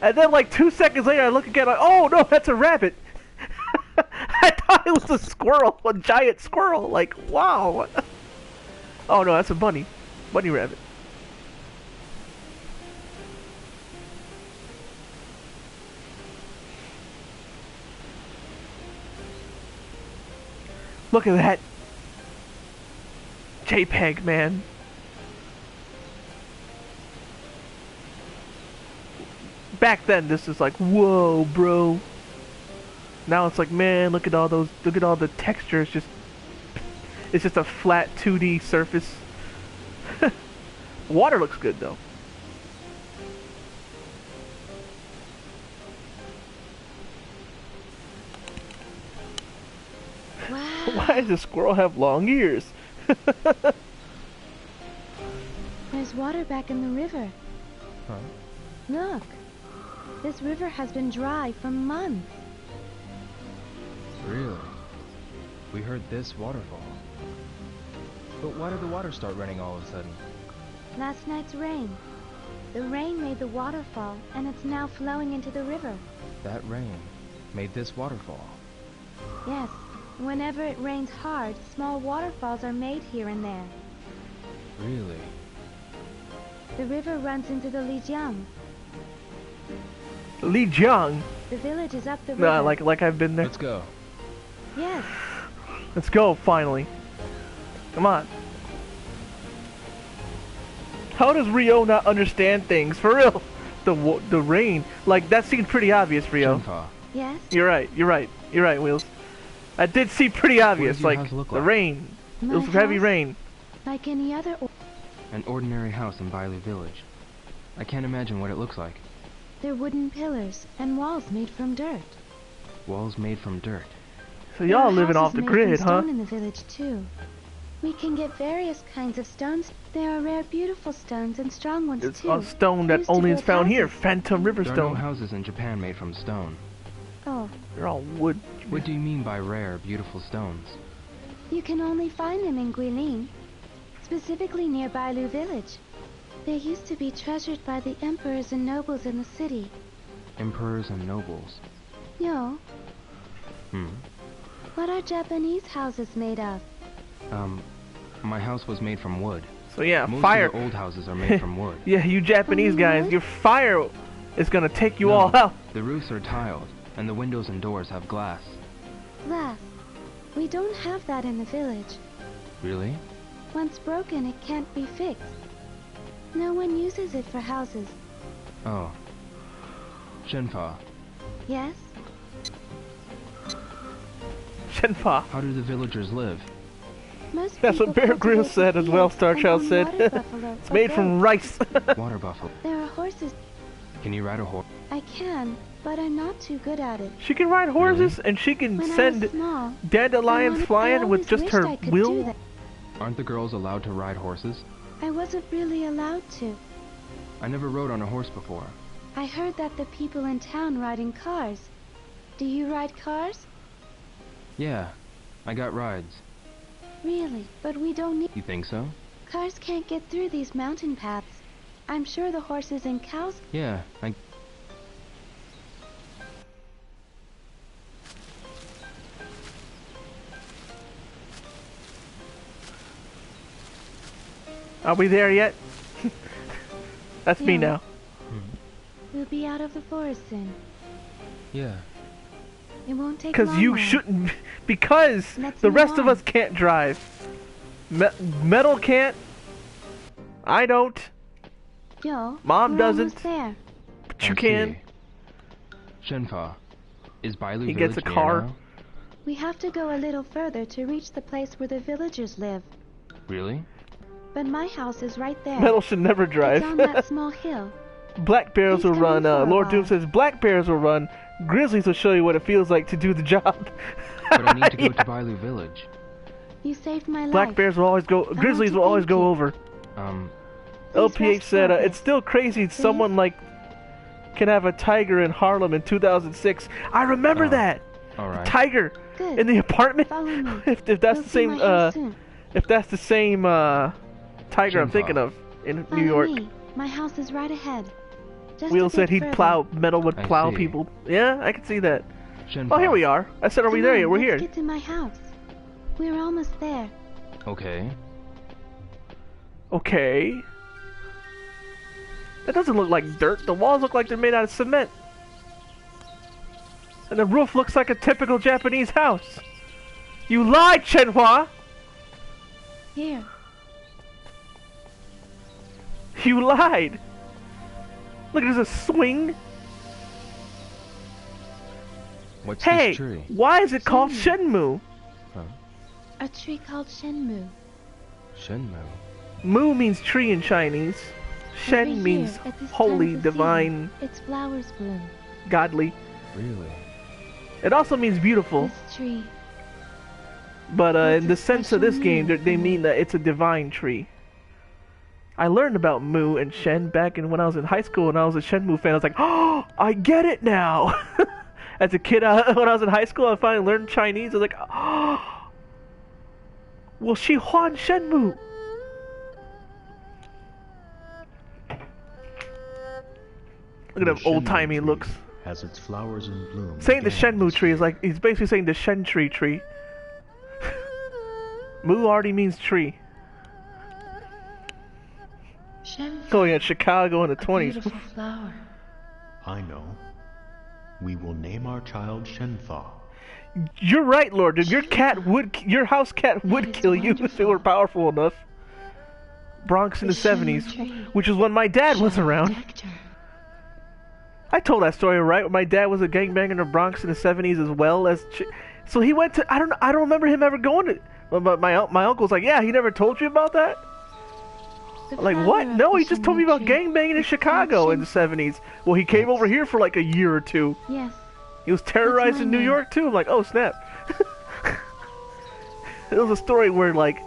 And then like 2 seconds later I look again like, oh no, that's a rabbit. I thought it was a squirrel, a giant squirrel. Like, wow. Oh no, that's a bunny. Bunny rabbit. Look at that JPEG, man. Back then, this is like, whoa, bro. Now it's like, man, look at all the textures. It's just a flat 2D surface. Water looks good though. Wow. Why does a squirrel have long ears? There's water back in the river. Huh? Look. This river has been dry for months. Really? We heard this waterfall. But why did the water start running all of a sudden? Last night's rain. The rain made the waterfall, and it's now flowing into the river. That rain made this waterfall. Yes. Whenever it rains hard, small waterfalls are made here and there. Really? The river runs into the Lijiang. Lijiang. The village is up the river. Nah, like I've been there. Let's go. Yes. Let's go, finally. Come on. How does Rio not understand things? For real. The rain. Like, that seemed pretty obvious, Rio. Shenmue. Yes. You're right, Wheels. That did seem pretty obvious, does your like, house look the like? rain. It My was heavy house? rain. Like any other. An ordinary house in Bailu village. I can't imagine what it looks like. They're wooden pillars and walls made from dirt. Walls made from dirt. So There are y'all living off houses the made grid, from huh? stone in the village too. We can get various kinds of stones. There are rare, beautiful stones and strong ones It's too. a stone that Used to only is build found here. houses. Phantom River There are no Stone. houses in Japan made from stone. Oh, They're all wood. What do you mean by rare, beautiful stones? you can only find them in Guilin, specifically near Bailu village. They used to be treasured by the emperors and nobles in the city. Emperors and nobles. Yo, Hmm. what are Japanese houses made of? My house was made from wood. So yeah, Most fire. of the old houses are made from wood. Yeah, you Japanese Only guys, wood? your fire is gonna take you No, all out. The roofs are tiled, and the windows and doors have glass. Glass. We don't have that in the village. Really? Once broken, it can't be fixed. No one uses it for houses. Oh. Shenfa, Yes? Shenpa. how do the villagers live? Most That's what people Bear Grylls cultivate said the as well, fields Star and Child own said. water buffalo It's or made from goats. rice. Water buffalo. There are horses. Can you ride a horse? I can, but I'm not too good at it. She can ride horses and she can When I send was small, dandelions I flying with always just wished her I could do will. that. Aren't the girls allowed to ride horses? I wasn't really allowed to. I never rode on a horse before. I heard that the people in town ride in cars. Do you ride cars? Yeah, I got rides. Really? But we don't need... You think so? Cars can't get through these mountain paths. I'm sure the horses and cows... Yeah, Are we there yet? That's me Yeah. now. We'll be out of the forest soon. Yeah. It won't take Because long you now. shouldn't. Because Let's the move rest of on. us can't drive. Metal can't. I don't. Joe, Mom we're doesn't. almost there. But you I can. see. Shenfa, is Bailu He village gets a near car. now? We have to go a little further to reach the place where the villagers live. Really? But my house is right there. Metal should never drive. It's on that small hill. Black bears He's will run. coming for a Lord Doom while. says black bears will run. Grizzlies will show you what it feels like to do the job. But I need to go Yeah. to Bailu village. You saved my Black life. bears will always go. want Grizzlies to will always thank go you. over. Please LPH rest said for a it's bit. still crazy someone like can have a tiger in Harlem in 2006. I remember Oh, that Alright. tiger Good. in the apartment. Follow me. if that's We'll the see same my house soon. if that's the same tiger I'm Shenpa. thinking of in Follow New York. me. My house is right ahead. Just Wheel a bit said he'd further. plow. Metal would I plow see. people. Yeah, I can see that. Shenfa. Oh, here we are. I said, are we Come there on, yet? We're let's here. get to my house. We're almost there. Okay. Okay. That doesn't look like dirt. The walls look like they're made out of cement. And the roof looks like a typical Japanese house. You lied, Shenhua! Here. You lied! Look, there's a swing. What's Hey, this tree? why is it called Shenmue? A tree called Shenmue. Shenmue. Mu means tree in Chinese. Shen Every means year, at this time holy, of the divine, season, its flowers bloom. godly. Really? It also means beautiful. This tree. But It's in a the sense of special this game, meaning they for mean me. that it's a divine tree. I learned about Mu and Shen back when I was in high school, and I was a Shenmue fan. I was like, oh, I get it now. As a kid, when I was in high school, I finally learned Chinese. I was like, oh, well, she Huan Shenmue. Look at them old-timey looks. Has its flowers in bloom. Saying the again Shenmue this tree is year. like, he's basically saying the Shentree tree. Mu already means tree. Shenmue. Going at Chicago in the 20s. Beautiful flower. I know. We will name our child Shenfa. You're right, Lord. Your house cat would is kill you if it wonderful. were powerful enough. Bronx in the Shenmue 70s, tree which is when my dad was shall around. protect her. I told that story, right? When my dad was a gangbanger in the Bronx in the 70s as well as. So he went to. I don't remember him ever going to. But my uncle's like, yeah, he never told you about that. The I'm like, flower what? of No, the he just told me Shenmue about tree gangbanging in is Chicago in the called 70s. Well, he came over here for like a year or two. Yes. He was terrorizing New name. York too. I'm like, oh snap. It was a story where like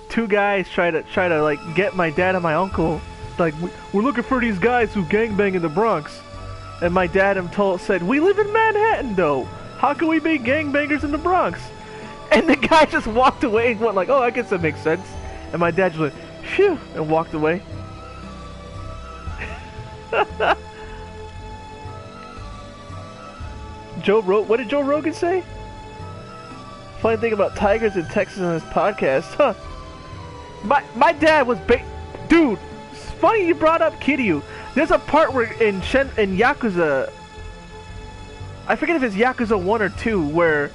two guys try to like get my dad and my uncle. Like, we're looking for these guys who gangbang in the Bronx. And my dad said, we live in Manhattan though. How can we be gangbangers in the Bronx? And the guy just walked away and went like, oh, I guess that makes sense. And my dad just went, phew, and walked away. What did Joe Rogan say? Funny thing about tigers in Texas on his podcast, huh? My dad was dude. It's funny you brought up Kiryu. There's a part where in Yakuza, I forget if it's Yakuza 1 or 2, where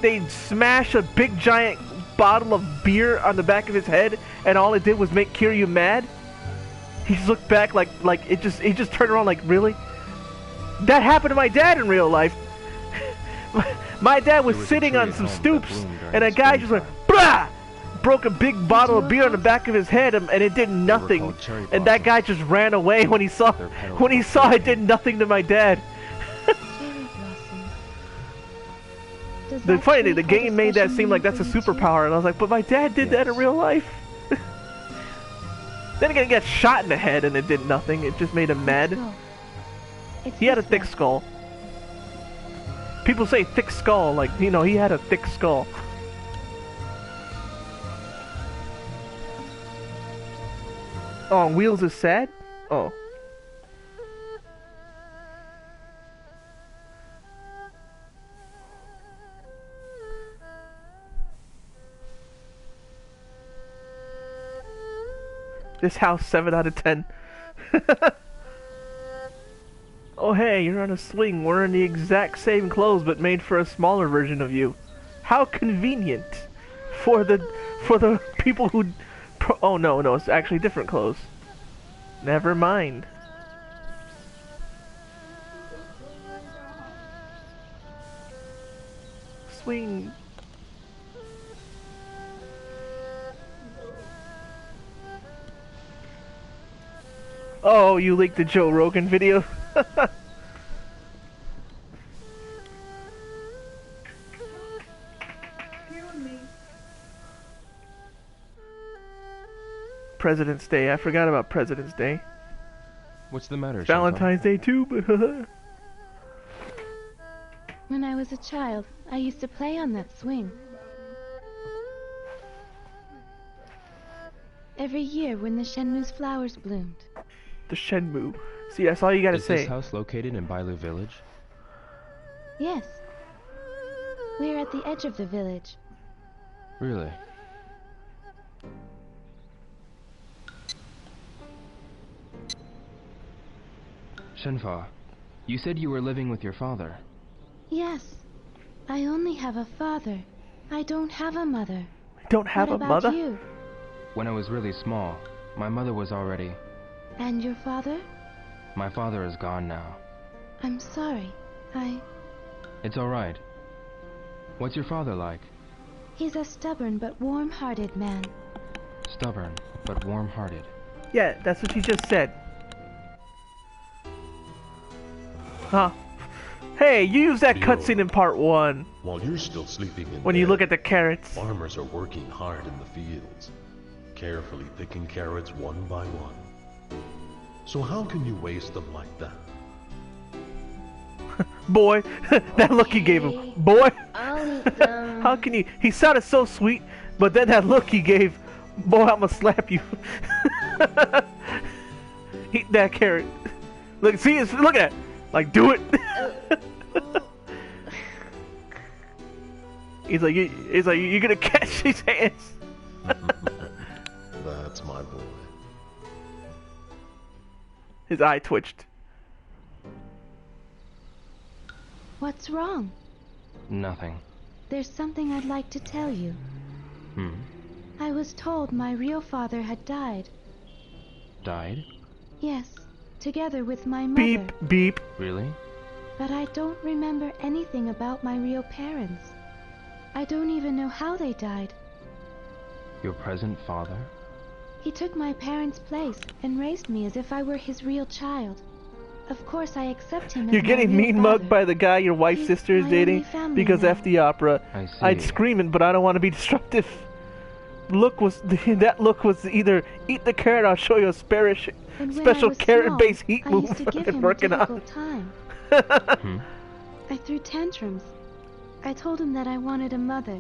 they smash a big giant bottle of beer on the back of his head, and all it did was make Kiryu mad. He just looked back like he just turned around like, really? That happened to my dad in real life. My dad was There was a sitting tree on at some home that stoops, bloomed during and a the guy just went, springtime. brah! Broke a big bottle of beer on the back of his head, and it did nothing. called cherry And that blossoms. guy just ran away when he saw Their petals when he were saw it fading. did nothing to my dad. Cherry blossoms. Does The that funny tree thing, the hold a game made that special seem like meaning that's a for you too? superpower, and I was like, but my dad did that in Yes. real life. Then again, he got shot in the head, and it did nothing. It just made him mad. Go. It's He had a this thick way. skull. People say thick skull, like, he had a thick skull. Oh, and Wheels is sad? Oh. This house, 7 out of 10. Oh hey, you're on a swing, wearing the exact same clothes but made for a smaller version of you. How convenient for the people who. Oh no, it's actually different clothes. Never mind. Swing. Oh, you leaked the Joe Rogan video? President's Day. I forgot about President's Day. What's the matter, Valentine's Day too, but When I was a child, I used to play on that swing. Every year when the Shenmue's flowers bloomed. the Shenmue. See, that's all you gotta Is say. this house located in Bailu Village? Yes. We're at the edge of the village. Really? Shenfa, you said you were living with your father. Yes. I only have a father. I don't have a mother. Don't have what a about mother? you? When I was really small, my mother was already... And your father? My father is gone now. I'm sorry. It's alright. What's your father like? He's a stubborn but warm-hearted man. Stubborn, but warm-hearted. Yeah, that's what you just said. Huh. Hey, you used that Theo, cutscene in part 1. While you're still sleeping in When bed, you look at the carrots. farmers are working hard in the fields, carefully picking carrots one by one. So how can you waste them like that? Boy, that look he gave him. Boy, I'll eat them. how can you? He sounded so sweet, but then that look he gave, boy, I'ma slap you. Eat that carrot. Look, see, look at that. Like, do it. He's like, you're gonna catch these hands. That's my boy. His eye twitched. What's wrong? Nothing. There's something I'd like to tell you. I was told my real father had died. Died? Yes, together with my mother. Beep, beep. Really? But I don't remember anything about my real parents. I don't even know how they died. Your present father? He took my parents' place and raised me as if I were his real child. Of course, I accept him as You're my getting real mean mugged father. by the guy your wife's He's sister is my dating only family because now. after the opera, I see. I'd scream it, but I don't want to be disruptive. That look was either eat the carrot, I'll show you a And when special I was carrot-based small, heat I move used to I've give been him a working on. difficult time. Hmm? I threw tantrums. I told him that I wanted a mother.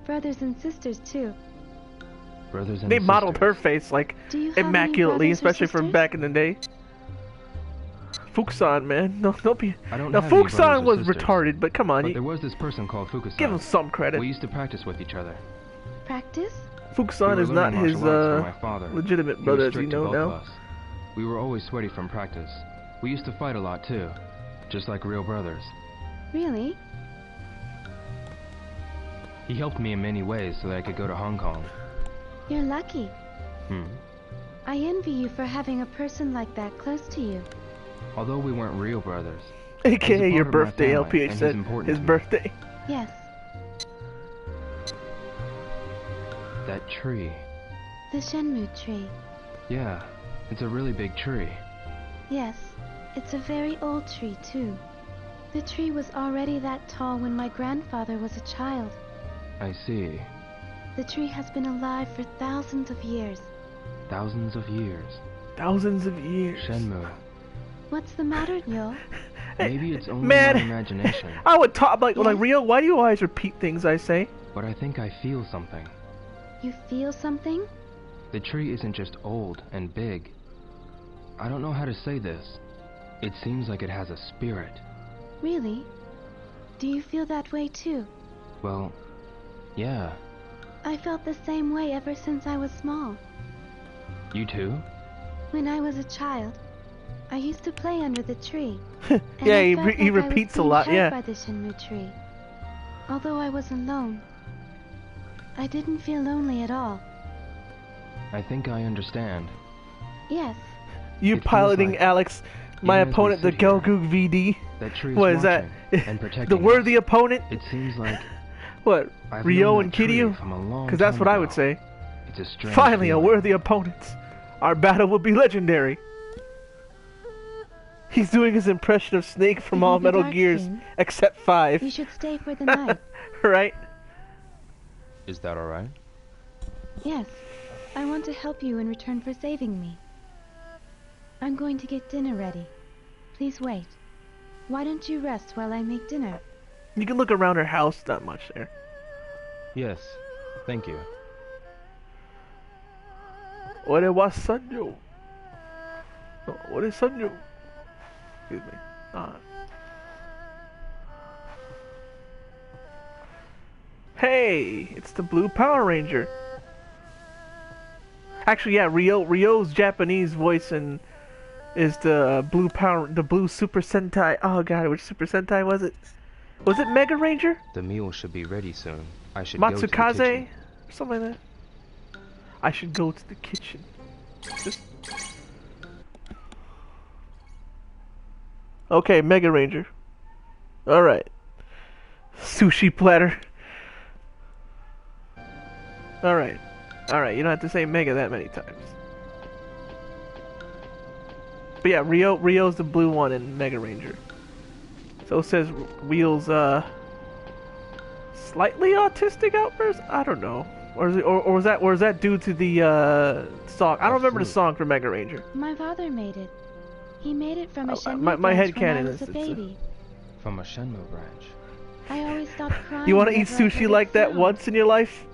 Brothers and sisters, too. Brothers and They sisters. modeled her face like Do you have any immaculately, brothers or especially from sisters? back in the day. Fukusan, man, no, don't be. I don't Now have any Fukusan brothers or was sisters, retarded, but come on, But you there was this person called Fukusan. give him some credit. We used to practice with each other. Practice? Fukusan We is were not learning his martial arts from my father. legitimate He was brother, as you strict to know both now. of us. We were always sweaty from practice. We used to fight a lot too, just like real brothers. Really? He helped me in many ways so that I could go to Hong Kong. You're lucky. Hmm. I envy you for having a person like that close to you. Although we weren't real brothers. He's AKA a your part of my birthday, family, LPH and he's said. important His to me. birthday. Yes, That tree. the Shenmue tree. Yeah, it's a really big tree. Yes, it's a very old tree, too. The tree was already that tall when my grandfather was a child. I see. The tree has been alive for thousands of years. Thousands of years. Thousands of years. Shenmue. What's the matter, Yo? Maybe it's only Man, my imagination, I would talk like Yes? Rio. Why do you always repeat things I say? but I think I feel something. You feel something? The tree isn't just old and big. I don't know how to say this. It seems like it has a spirit. Really? Do you feel that way, too? Well, yeah. I felt the same way ever since I was small. You too? When I was a child, I used to play under the tree. Yeah, and I felt he like I repeats was a lot, being yeah. held by the Shenmue tree. Although I was alone, I didn't feel lonely at all. I think I understand. Yes, You It feels piloting like Alex, my even as we opponent, the sit here, Goku VD. That tree is What is that? watching and protecting The worthy us. opponent? It seems like What? I've Rio known and that tree Kiryu? from a long Because that's time what I ago. would say. It's a strange Finally, a feeling. worthy opponent. Our battle will be legendary. He's doing his impression of Snake from It all will be Metal dark Gears, soon. except 5. you should stay for the night. Right? Is that alright? Yes, I want to help you in return for saving me. I'm going to get dinner ready. Please wait. Why don't you rest while I make dinner? You can look around her house, not much there. Yes. Thank you. Ore wa Sanjo. Ore Sanjo. Excuse me. Hey, it's the Blue Power Ranger. Actually, yeah, Ryo's Japanese voice and is the Blue Super Sentai. Oh god, which Super Sentai was it? Was it Mega Ranger? The meal should be ready soon. I should go to the Matsukaze? kitchen. Something like that. I should go to the kitchen. Just... Okay, Mega Ranger. Alright. Sushi platter. Alright. Alright, you don't have to say Mega that many times. But yeah, Rio's the blue one in Mega Ranger. So it says Wheel's slightly autistic outburst? I don't know. Or was that due to the song? I don't remember the song for Mega Ranger. My father made it. He made it from a Shenmue my branch headcanon when I is was a it's a- baby. From a Shenmue branch. I always stopped crying. You want to eat whenever I sushi heard like it that sound. once in your life?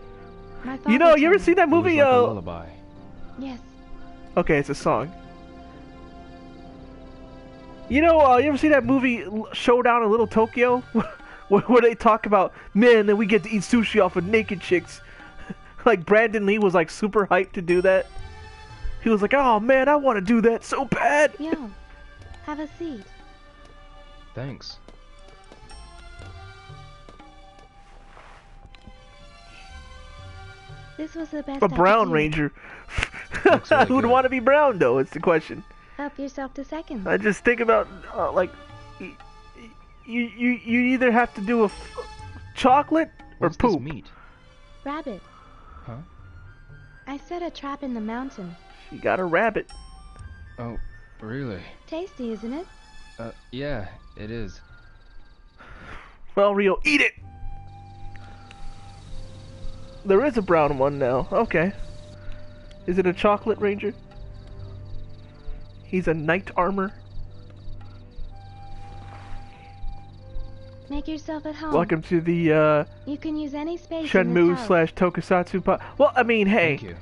My You know, father you ever told seen me. that movie? It was like a lullaby. Yes. Okay, it's a song. You know, you ever see that movie Showdown in Little Tokyo? where they talk about, man, then we get to eat sushi off of naked chicks. Like, Brandon Lee was like super hyped to do that. He was like, oh man, I want to do that so bad. Yo, have a seat. Thanks. This was the best A I could brown do. ranger. Looks really Who'd good. want to be brown though? It's the question. Help yourself to seconds. I just think about like you either have to do a chocolate or What's this poop. meat? Rabbit. Huh? I set a trap in the mountain. You got a rabbit. Oh, really? Tasty, isn't it? Yeah, it is. Well, Rio, eat it. There is a brown one now. Okay. Is it a chocolate ranger? He's a knight armor. Make yourself at home. Welcome to the You can use any space in Shenmue this house. / Tokusatsu. Well, I mean, hey, Thank you.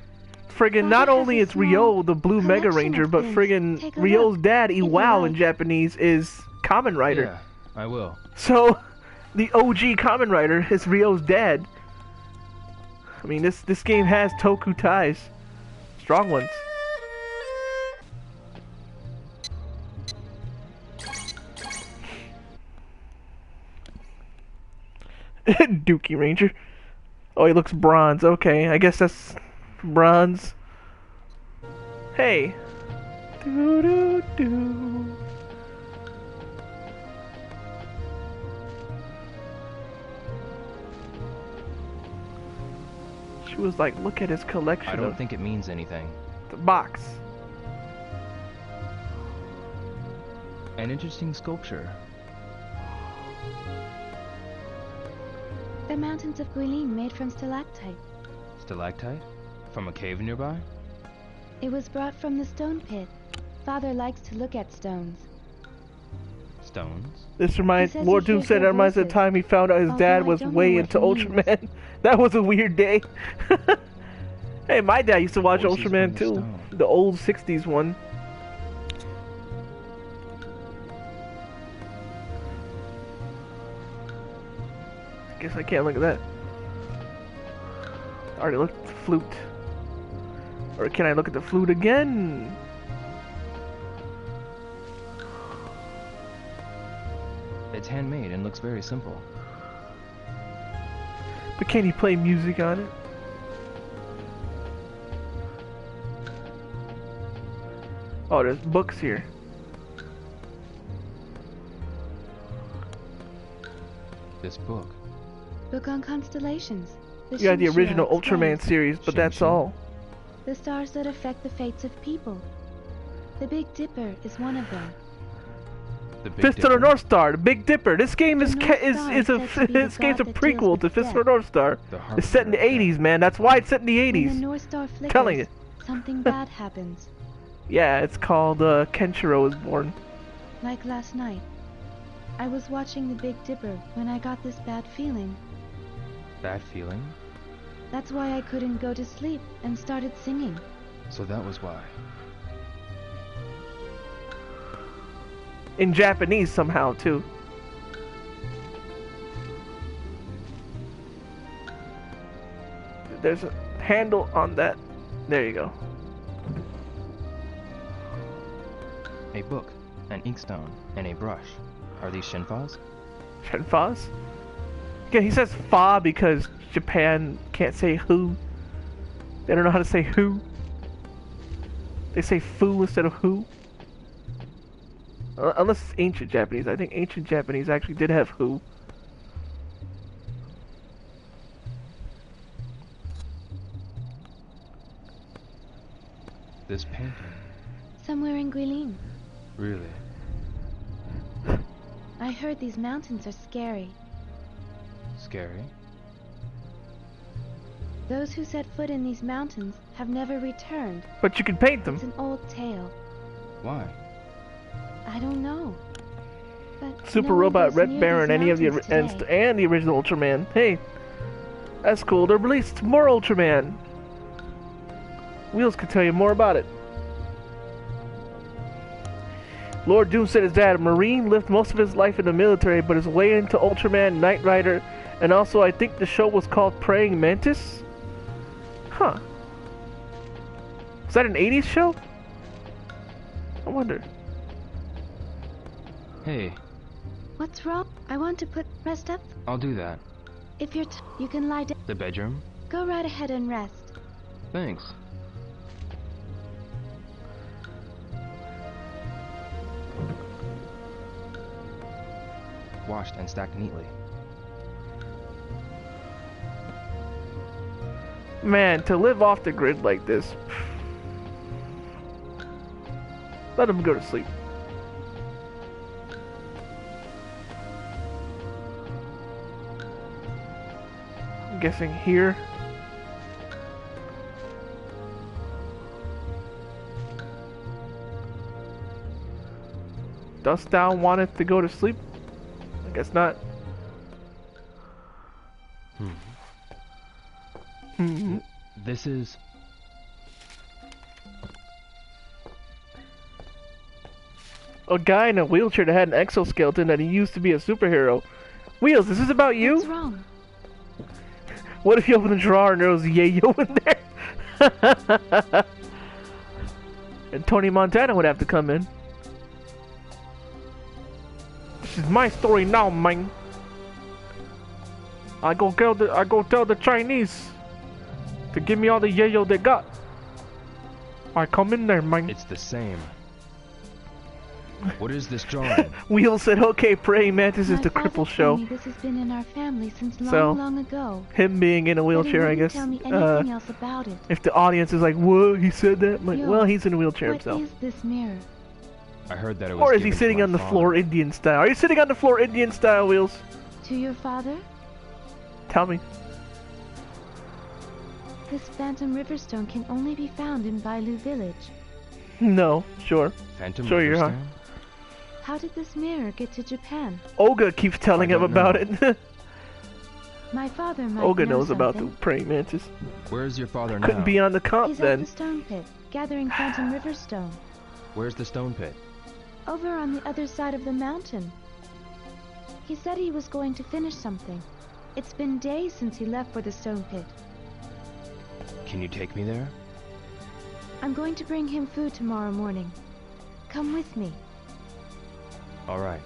friggin' not Father has only a is Ryo small the blue Mega collection Ranger, of but things. friggin' Take a Ryo's look, dad, if you Iwao in like. Japanese, is Kamen Rider. Yeah, I will. So, the OG Kamen Rider is Ryo's dad. I mean, this game has Toku ties. Strong ones. Dookie Ranger. Oh, he looks bronze. Okay, I guess that's bronze. Hey. Doo doo doo. She was like, look at his collection I don't of think it means anything. the box. An interesting sculpture. The mountains of Guilin made from stalactite. Stalactite? From a cave nearby? It was brought from the stone pit. Father likes to look at stones. Stones? This reminds, He says Lord he Doom hears said their it reminds of the voices, time he found out his although dad I was don't know way what into he means. Ultraman. That was a weird day. Hey, my dad used to watch Voices Ultraman from the too. stone. The old 60s one. Guess I can't look at that. Already looked at the flute. Or can I look at the flute again? It's handmade and looks very simple. But can you play music on it? Oh, there's books here. This book. Book on constellations. You got the Shenmue original explains Ultraman series, but that's Shenmue. all. the stars that affect the fates of people. The Big Dipper is one of them. The Big Fist of the Dipper. North Star, the Big Dipper. This game The is North is Star is is a said to be the this game's a god that deals prequel with to Fist of death. the North Star. The It's set in the Harbinger of 80s, man. That's why it's set in the When the 80s. North Star flickers, Telling you. something bad happens. Yeah, it's called Kenshiro is born. Like last night. I was watching the Big Dipper when I got this bad feeling. Bad feeling? That's why I couldn't go to sleep and started singing. So that was why. In Japanese somehow too. There's a handle on that. There you go. A book, an inkstone, and a brush. Are these shinfas? Shenfas? Yeah, he says fa because Japan can't say who. They don't know how to say who. They say fu instead of who. Unless it's ancient Japanese. I think ancient Japanese actually did have who. This painting. Somewhere in Guilin. Really? I heard these mountains are scary. Scary? Those who set foot in these mountains have never returned. But you can paint It's them. an old tale. Why? I don't know. But Super no one Robot, goes Red near Baron, these any of the mountains today. and the original Ultraman. Hey, that's cool. They released more Ultraman. Wheels can tell you more about it. Lord Doom said his dad, a Marine, lived most of his life in the military, but is way into Ultraman, Knight Rider, and also I think the show was called Praying Mantis? Huh. Is that an 80s show? I wonder. Hey, What's wrong? I want to rest up. I'll do that. If you're you can lie down. The bedroom? Go right ahead and rest. Thanks. Washed and stacked neatly. Man, to live off the grid like this. Let him go to sleep. I'm guessing here. Dost thou wanteth to go to sleep? I guess not. This is... A guy in a wheelchair that had an exoskeleton that he used to be a superhero. Wheels, this is about you? What's wrong? What if you open the drawer and there was Yayo in there? And Tony Montana would have to come in. This is my story now, man. I go tell the Chinese to give me all the Yayo they got. I come in there, man. It's the same. What is this drawing? Wheels said, "Okay, Praying Mantis is My the father cripple told show." me this has been in our family since long, So, long ago. Him being in a But he wheelchair, I wouldn't guess. tell me anything else about it. If the audience is like, "Whoa, he said that," I'm like, Yo, well, he's in a wheelchair What himself. is this mirror? I heard that it was Or is he given to sitting my on the father. floor Indian style? Are you sitting on the floor Indian style, Wheels? To your father? Tell me. This phantom riverstone can only be found in Bailu village. No, sure. Phantom Sure you are. Riverstone? How did this mirror get to Japan? Olga keeps telling I him don't about know. it. My father might Olga know knows about the something. Praying Mantis. Where's your father now? Couldn't be on the comp He's at then. the stone pit, gathering phantom riverstone. Where's the stone pit? Over on the other side of the mountain. He said he was going to finish something. It's been days since he left for the stone pit. Can you take me there? I'm going to bring him food tomorrow morning. Come with me. All right.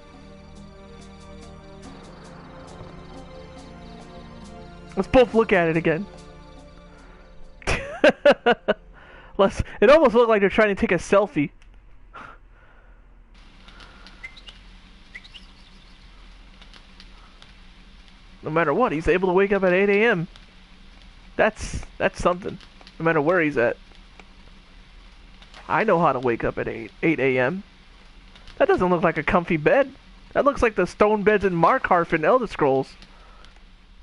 Let's both look at it again. It almost looked like they're trying to take a selfie. No matter what, he's able to wake up at 8 a.m. That's something. No matter where he's at. I know how to wake up at 8 a.m. That doesn't look like a comfy bed. That looks like the stone beds in Markarth in Elder Scrolls.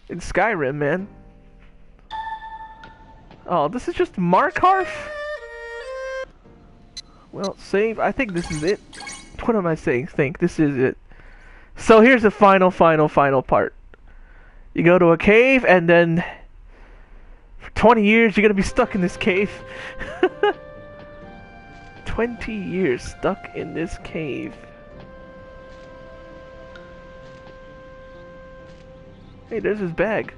In Skyrim, man. Oh, this is just Markarth? Well, save. I think this is it. What am I saying? Think. This is it. So here's the final part. You go to a cave, and then for 20 years you're gonna be stuck in this cave. 20 years stuck in this cave. Hey, there's his bag.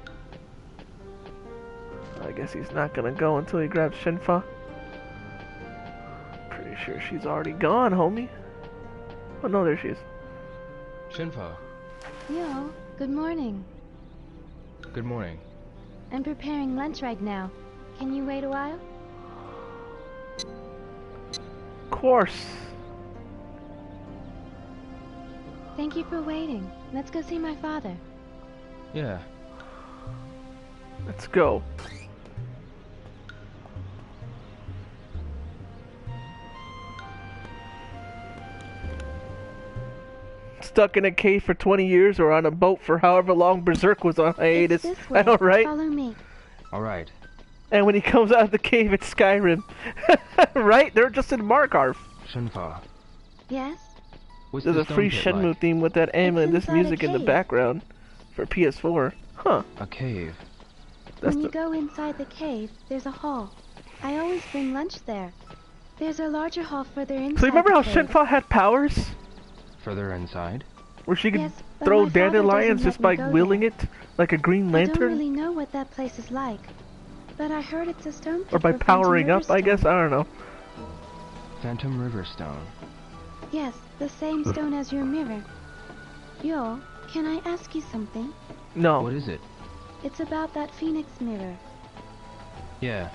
I guess he's not gonna go until he grabs Shenfa. Pretty sure she's already gone, homie. Oh no, there she is. Shenfa, Yo, good morning. good morning. I'm preparing lunch right now. Can you wait a while? Of course. Thank you for waiting. Let's go see my father. Yeah. Let's go. Stuck in a cave for 20 years or on a boat for however long Berserk was on hiatus. It's this way. I know, right? Follow me. All right. And when he comes out of the cave, it's Skyrim. Right? They're just in Markarth. Shenfa, Yes? what's There's the a free stone pit Shenmue like? theme with that anime and this inside a music in the cave. background for PS4. Huh. A cave. That's When you the... go inside the cave, there's a hall. I always bring lunch there. There's a larger hall further inside. So you remember how the cave. Shenfa had powers? Further inside? Where she could Yes, but throw my father dandelions doesn't just let by me go willing there. it? Like a green I don't lantern? really know what that place is like. But I heard it's a stone pit Or by for powering Phantom up, I guess? Riverstone. I don't know. Phantom Riverstone. Yes, the same stone as your mirror. Yo, can I ask you something? No. What is it? It's about that phoenix mirror. Yeah.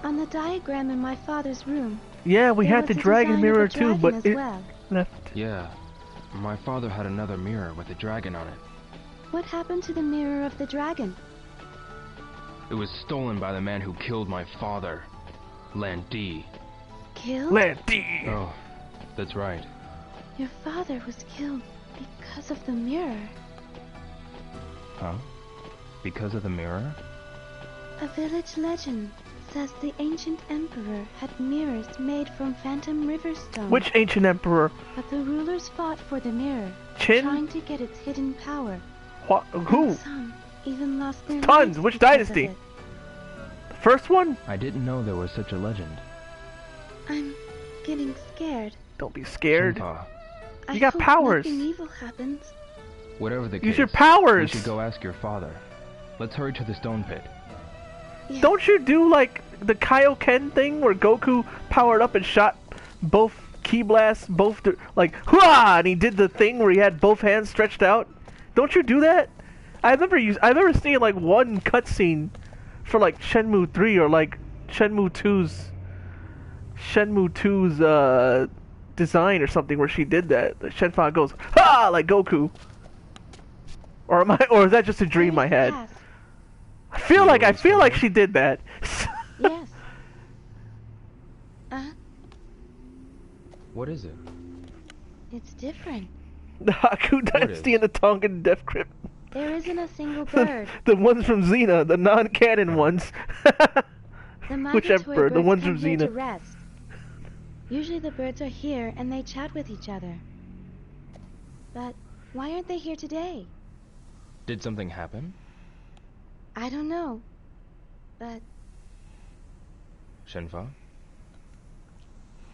On the diagram in my father's room, Yeah, we there had the was a dragon design of mirror a too, dragon but as it well. left. Yeah. My father had another mirror with a dragon on it. What happened to the mirror of the dragon? It was stolen by the man who killed my father, Landy. Killed? Landy! Oh, that's right. Your father was killed because of the mirror. Huh? Because of the mirror? A village legend says the ancient emperor had mirrors made from Phantom Riverstone. Which ancient emperor? But the rulers fought for the mirror, Qin? trying to get its hidden power. Who? And some even lost their Tons! lives Which because of dynasty? it. The first one? I didn't know there was such a legend. I'm getting scared. Don't be scared. Shenpa, I got hope powers. nothing evil happens. whatever the case, Use your powers! we should go ask your father. Let's hurry to the stone pit. Yes. Don't you do like the Kaioken thing where Goku powered up and shot both ki blasts, like hurrah, and he did the thing where he had both hands stretched out? Don't you do that? I've never seen like one cutscene for like Shenmue 3 or like Shenmue 2's design or something where she did that. The Shenfa goes ha like Goku. Or is that just a dream I had? Yes. I feel like she did that. Yes. What is it? It's different. The Haku Dynasty and the Tongan Death Crypt. There isn't a single bird. The ones from Xena, the non-canon ones. The Which migratory emperor? The birds ones come from here to Xena. rest. Usually the birds are here and they chat with each other. But why aren't they here today? Did something happen? I don't know. But Shenfa?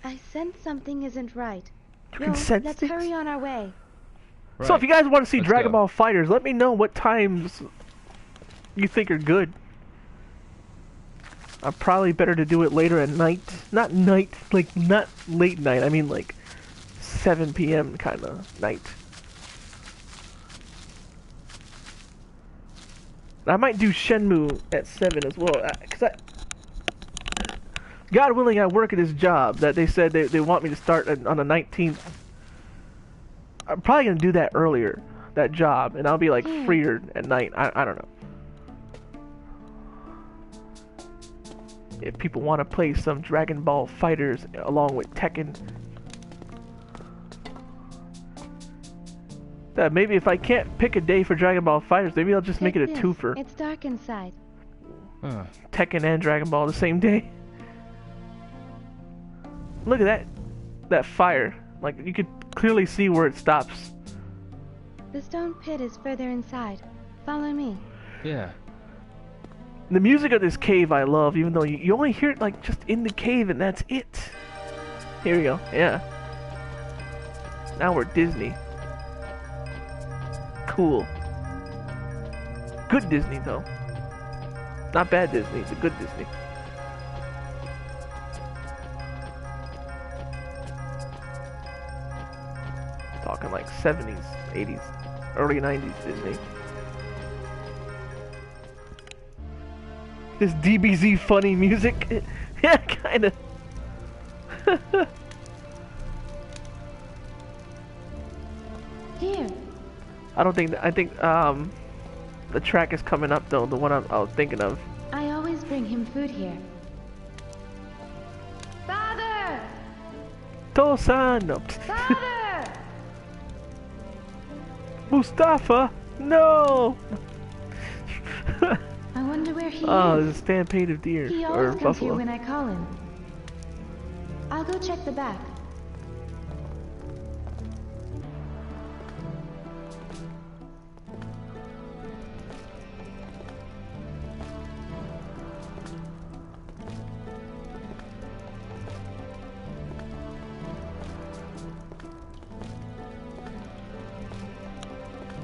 I sense something isn't right. You Yo, can sense let's things? hurry on our way. So if you guys want to see Let's Dragon go. Ball Fighters, let me know what times you think are good. probably better to do it later at night. Not night, like not late night. I mean like 7 p.m. kind of night. I might do Shenmue at 7 as well. God willing, I work at this job that they said they want me to start on the 19th. I'm probably going to do that earlier, that job, and I'll be like freer at night. I don't know. If people want to play some Dragon Ball Fighters along with Tekken. Maybe if I can't pick a day for Dragon Ball Fighters, maybe I'll just make it a twofer. It's dark inside. Tekken and Dragon Ball the same day. Look at that fire. Like, you could clearly see where it stops. The stone pit is further inside. Follow me. Yeah. The music of this cave I love, even though you only hear it like just in the cave and that's it. Here we go. Yeah. Now we're Disney. Cool. Good Disney though. Not bad Disney, it's a good Disney. Talking like 70s, 80s, early 90s Disney. This DBZ funny music. Yeah, kinda. Here. I think the track is coming up though, the one I was thinking of. I always bring him food here. Father! Tosan! No. Father! Mustafa! No! I wonder where he Oh, is. there's a stampede of deer. He Or always comes here buffalo. when I call him. I'll go check the back.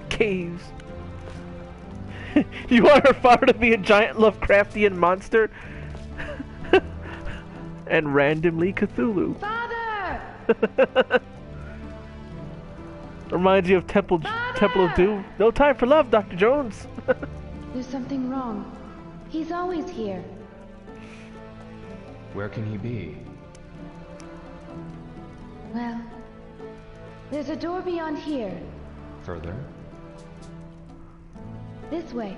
Caves. You want her father to be a giant Lovecraftian monster? And randomly Cthulhu. Father! Reminds you of Temple of Doom. No time for love, Dr. Jones. There's something wrong. He's always here. Where can he be? Well, there's a door beyond here. Further? This way.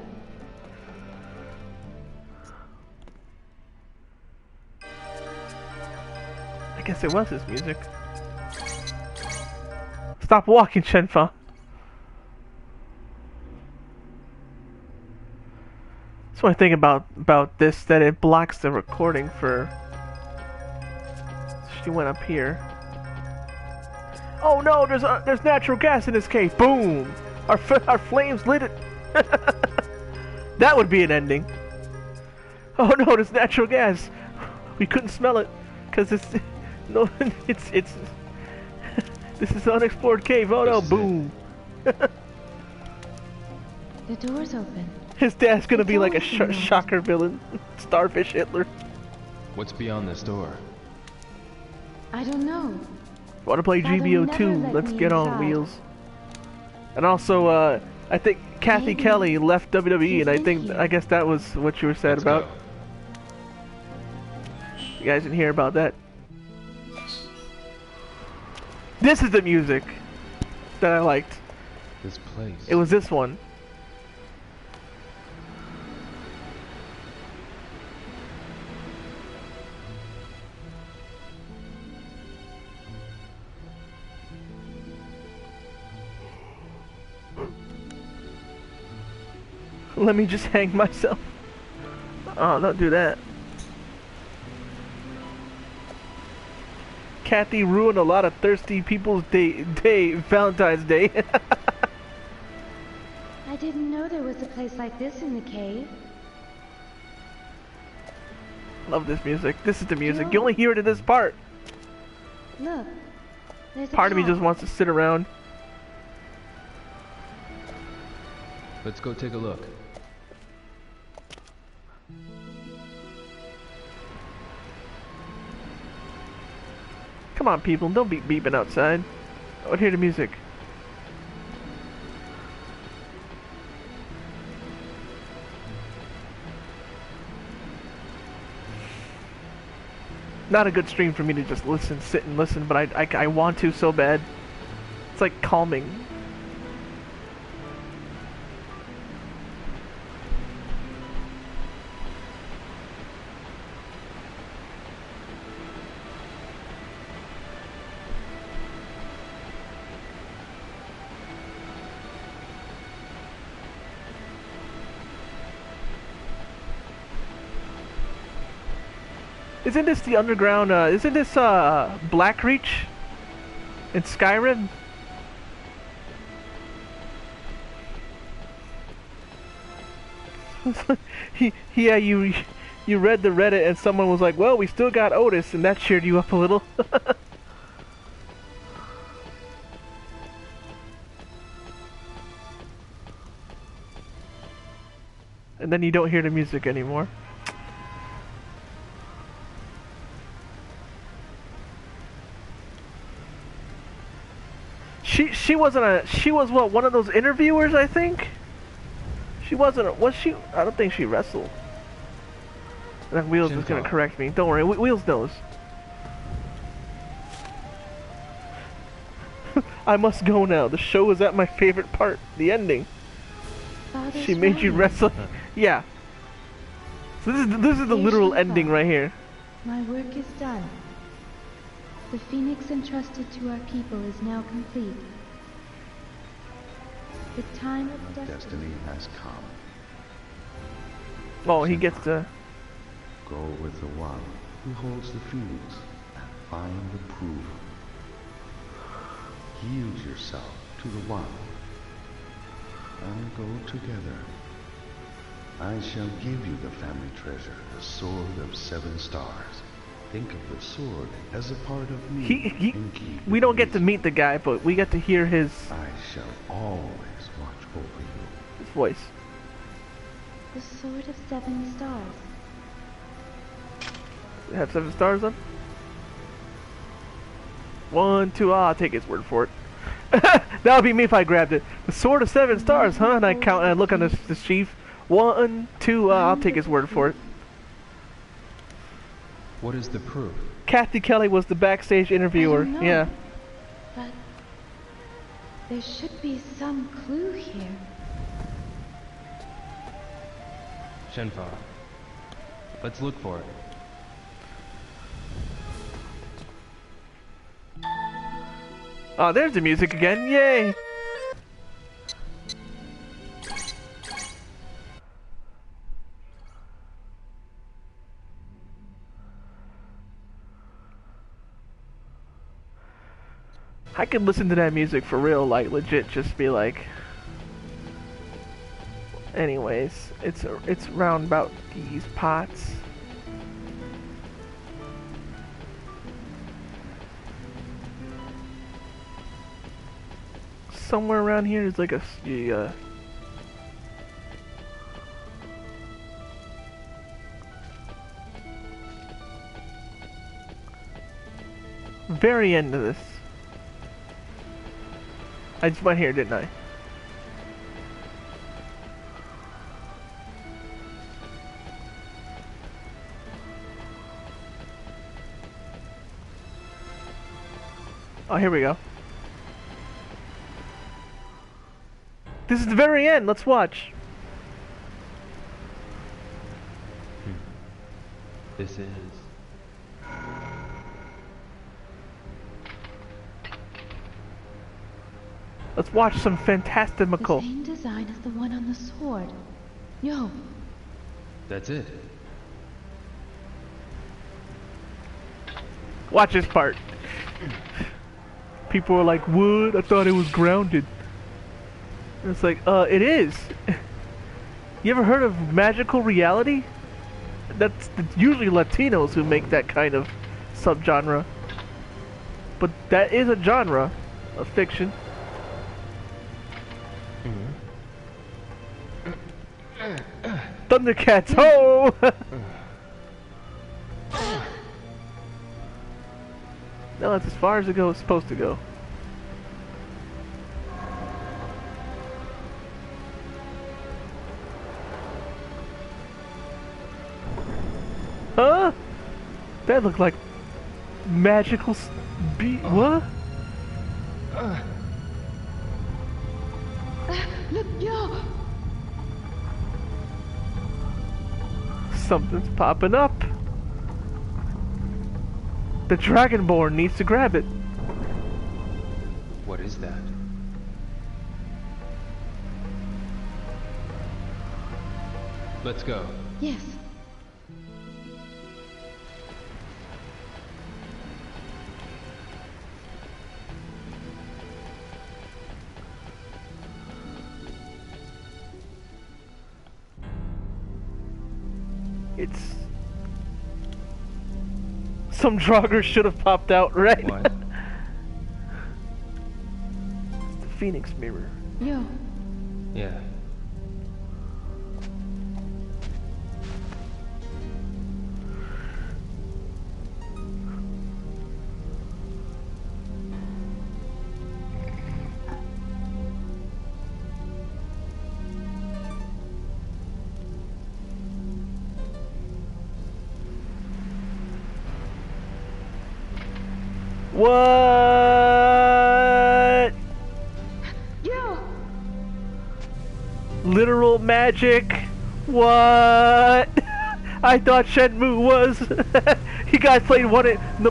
I guess it was his music. Stop walking, Shenfa. That's one thing about this, that it blocks the recording for... She went up here. Oh no, there's natural gas in this cave. Boom! Our flames lit it. That would be an ending. Oh no, there's natural gas. We couldn't smell it because it's no. It's this is an unexplored cave. Oh no, boom. The door's open. His dad's gonna be like a It's always shocker villain, Starfish Hitler. What's beyond this door? I don't know. Want to play Father GBO never 2? let Let's me get on inside. wheels. And also, I think Kathy Maybe Kelly left WWE, he's and in here. I guess that was what you were said Let's about. go. You guys didn't hear about that. This is the music that I liked. This place. It was this one. Let me just hang myself. Oh, don't do that. Kathy ruined a lot of thirsty people's Valentine's Day. I didn't know there was a place like this in the cave. Love this music. This is the music. You only hear it in this part. Look. There's a Part of me path. just wants to sit around. Let's go take a look. Come on, people, don't be beeping outside. I would hear the music. Not a good stream for me to just listen, sit and listen, but I want to so bad. It's like calming. Isn't this the underground, isn't this, Blackreach in Skyrim? Yeah, you read the Reddit and someone was like, well, we still got Otis, and that cheered you up a little. And then you don't hear the music anymore. She was what, one of those interviewers, I think? She wasn't, was she? I don't think she wrestled. And then Wheels is gonna correct me. Don't worry, Wheels knows. I must go now. The show is at my favorite part, the ending. She made you wrestle. Yeah. So this is the literal ending right here. My work is done. The phoenix entrusted to our people is now complete. The time of destiny has come. Oh, he gets to go with the one who holds the phoenix and find the proof. Yield yourself to the one and go together. I shall give you the family treasure, the sword of 7 stars. Think of the sword as a part of me. We don't get to meet the guy, but we get to hear his... I shall always watch over you. His voice. The sword of 7 stars. Does it have 7 stars on? 1, 2, I'll take his word for it. That would be me if I grabbed it. The sword of 7 stars, huh? And I count and I look on the sheaf. 1, 2, I'll take his word for it. What is the proof? Kathy Kelly was the backstage interviewer. Yeah. But there should be some clue here. Shenmue. Let's look for it. Oh, there's the music again. Yay! I could listen to that music for real, like legit, just be like. Anyways, it's round about these pots. Somewhere around here is like a very end of this. I just went here, didn't I? Oh, here we go. This is the very end. Let's watch. This is... Let's watch some fantastical. The same design as the one on the sword. Yo. That's it. Watch this part. People are like, "What? I thought it was grounded." And it's like, it is. You ever heard of magical reality? That's usually Latinos who make that kind of subgenre. But that is a genre of fiction. Thundercats, ho! No, it's as far as it's supposed to go. Huh? That looked like magical what? Look, yo! Something's popping up. The Dragonborn needs to grab it. What is that? Let's go. Yes. It's... Some Draugr should have popped out, right? What? It's the Phoenix mirror. Yo. Yeah. What? Yo! Literal magic? What? I thought Shenmue was. You guys played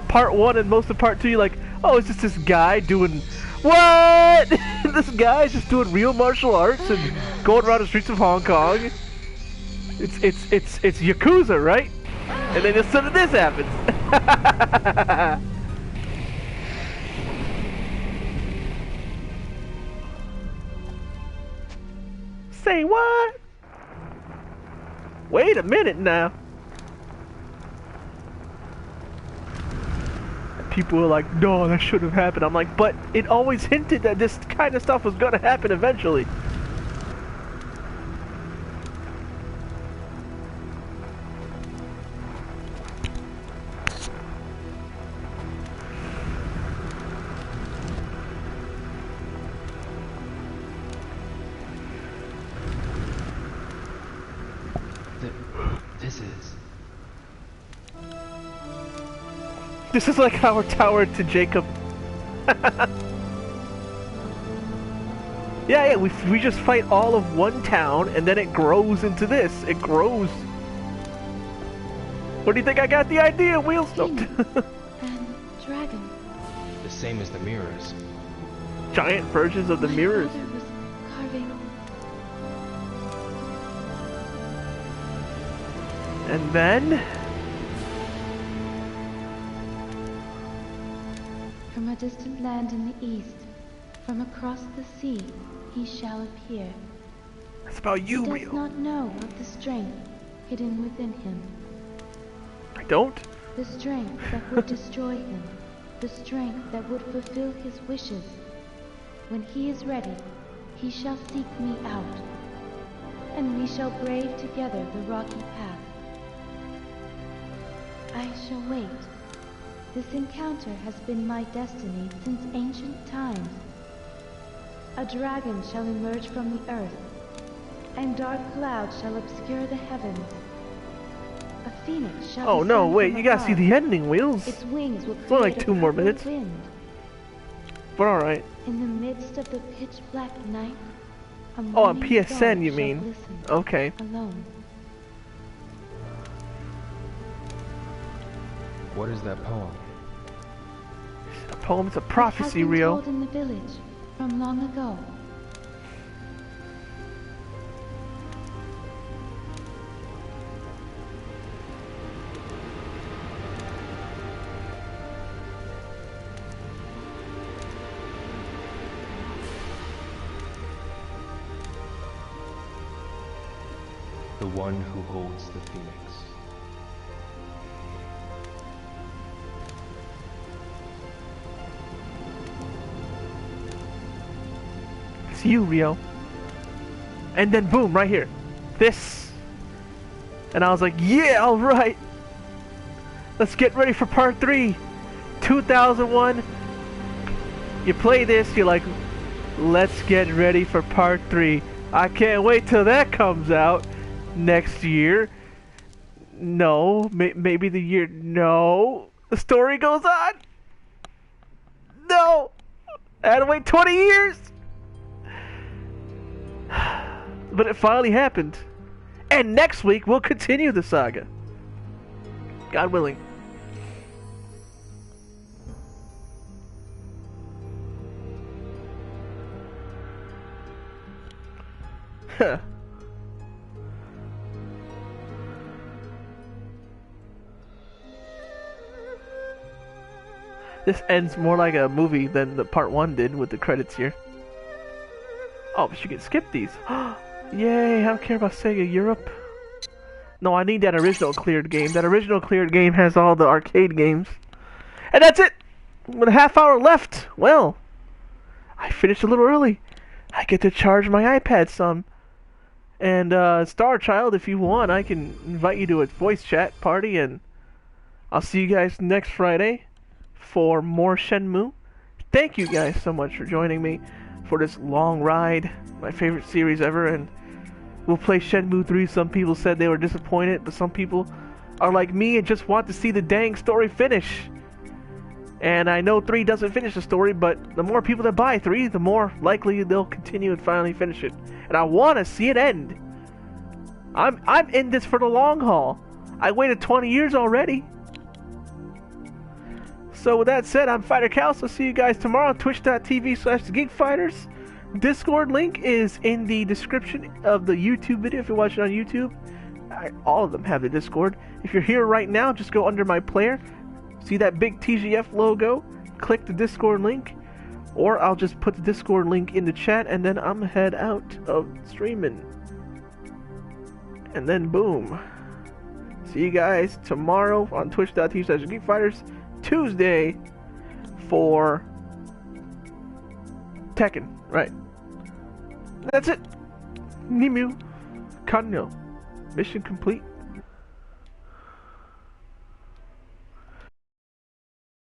part 1 and most of part 2. You're like, oh, it's just this guy doing what? This guy's just doing real martial arts and going around the streets of Hong Kong. It's Yakuza, right? And then just sort of this happens. Say what? Wait a minute now. People are like, no, that shouldn't have happened. I'm like, but it always hinted that this kind of stuff was gonna happen eventually. This is like our tower to Jacob. Yeah, we just fight all of one town and then it grows into this. It grows. What do you think I got the idea, Wheels? And dragon. The same as the mirrors. Giant versions of the My mirrors. father was carving. And then... From a distant land in the east, from across the sea, he shall appear. That's about you, He does Wheel. not know of the strength hidden within him. I don't? The strength that would destroy him. The strength that would fulfill his wishes. When he is ready, he shall seek me out. And we shall brave together the rocky path. I shall wait. This encounter has been my destiny since ancient times. A dragon shall emerge from the earth, and dark clouds shall obscure the heavens. A phoenix shall Oh no, descend wait, from you gotta see above. the ending, Wheels. Its wings will It's only like create a 2 more purple minutes. wind. But alright. In the midst of the pitch black night, a Oh, on morning PSN dawn you shall mean. glisten Okay. alone. What is that poem? A poem, it's a It prophecy, has been Rio. told in the village from long ago. The one who holds the phoenix. It's you, Rio. And then boom, right here. This. And I was like, yeah, alright. Let's get ready for part 3. 2001. You play this, you're like, let's get ready for part 3. I can't wait till that comes out next year. No, maybe the year. No, the story goes on. No, I had to wait 20 years. But it finally happened. And next week we'll continue the saga. God willing. This ends more like a movie than the part 1 did with the credits here. Oh, but you can skip these. Yay, I don't care about Sega Europe. No, I need that original cleared game. That original cleared game has all the arcade games. And that's it! With a half hour left. Well, I finished a little early. I get to charge my iPad some. And Star Child, if you want, I can invite you to a voice chat party, and I'll see you guys next Friday for more Shenmue. Thank you guys so much for joining me for this long ride, my favorite series ever, and we'll play Shenmue 3. Some people said they were disappointed, but some people are like me and just want to see the dang story finish. And I know 3 doesn't finish the story, but the more people that buy 3, the more likely they'll continue and finally finish it. And I want to see it end. I'm in this for the long haul. I waited 20 years already. So with that said, I'm Fighter Xaos. I'll see you guys tomorrow on twitch.tv/geekfighters. Discord link is in the description of the YouTube video if you're watching on YouTube. All of them have the Discord. If you're here right now, just go under my player. See that big TGF logo? Click the Discord link. Or I'll just put the Discord link in the chat and then I'm head out of streaming. And then boom. See you guys tomorrow on twitch.tv/geekfighters. Tuesday for Tekken. Right. That's it. Nimu. Kanyo. Mission complete.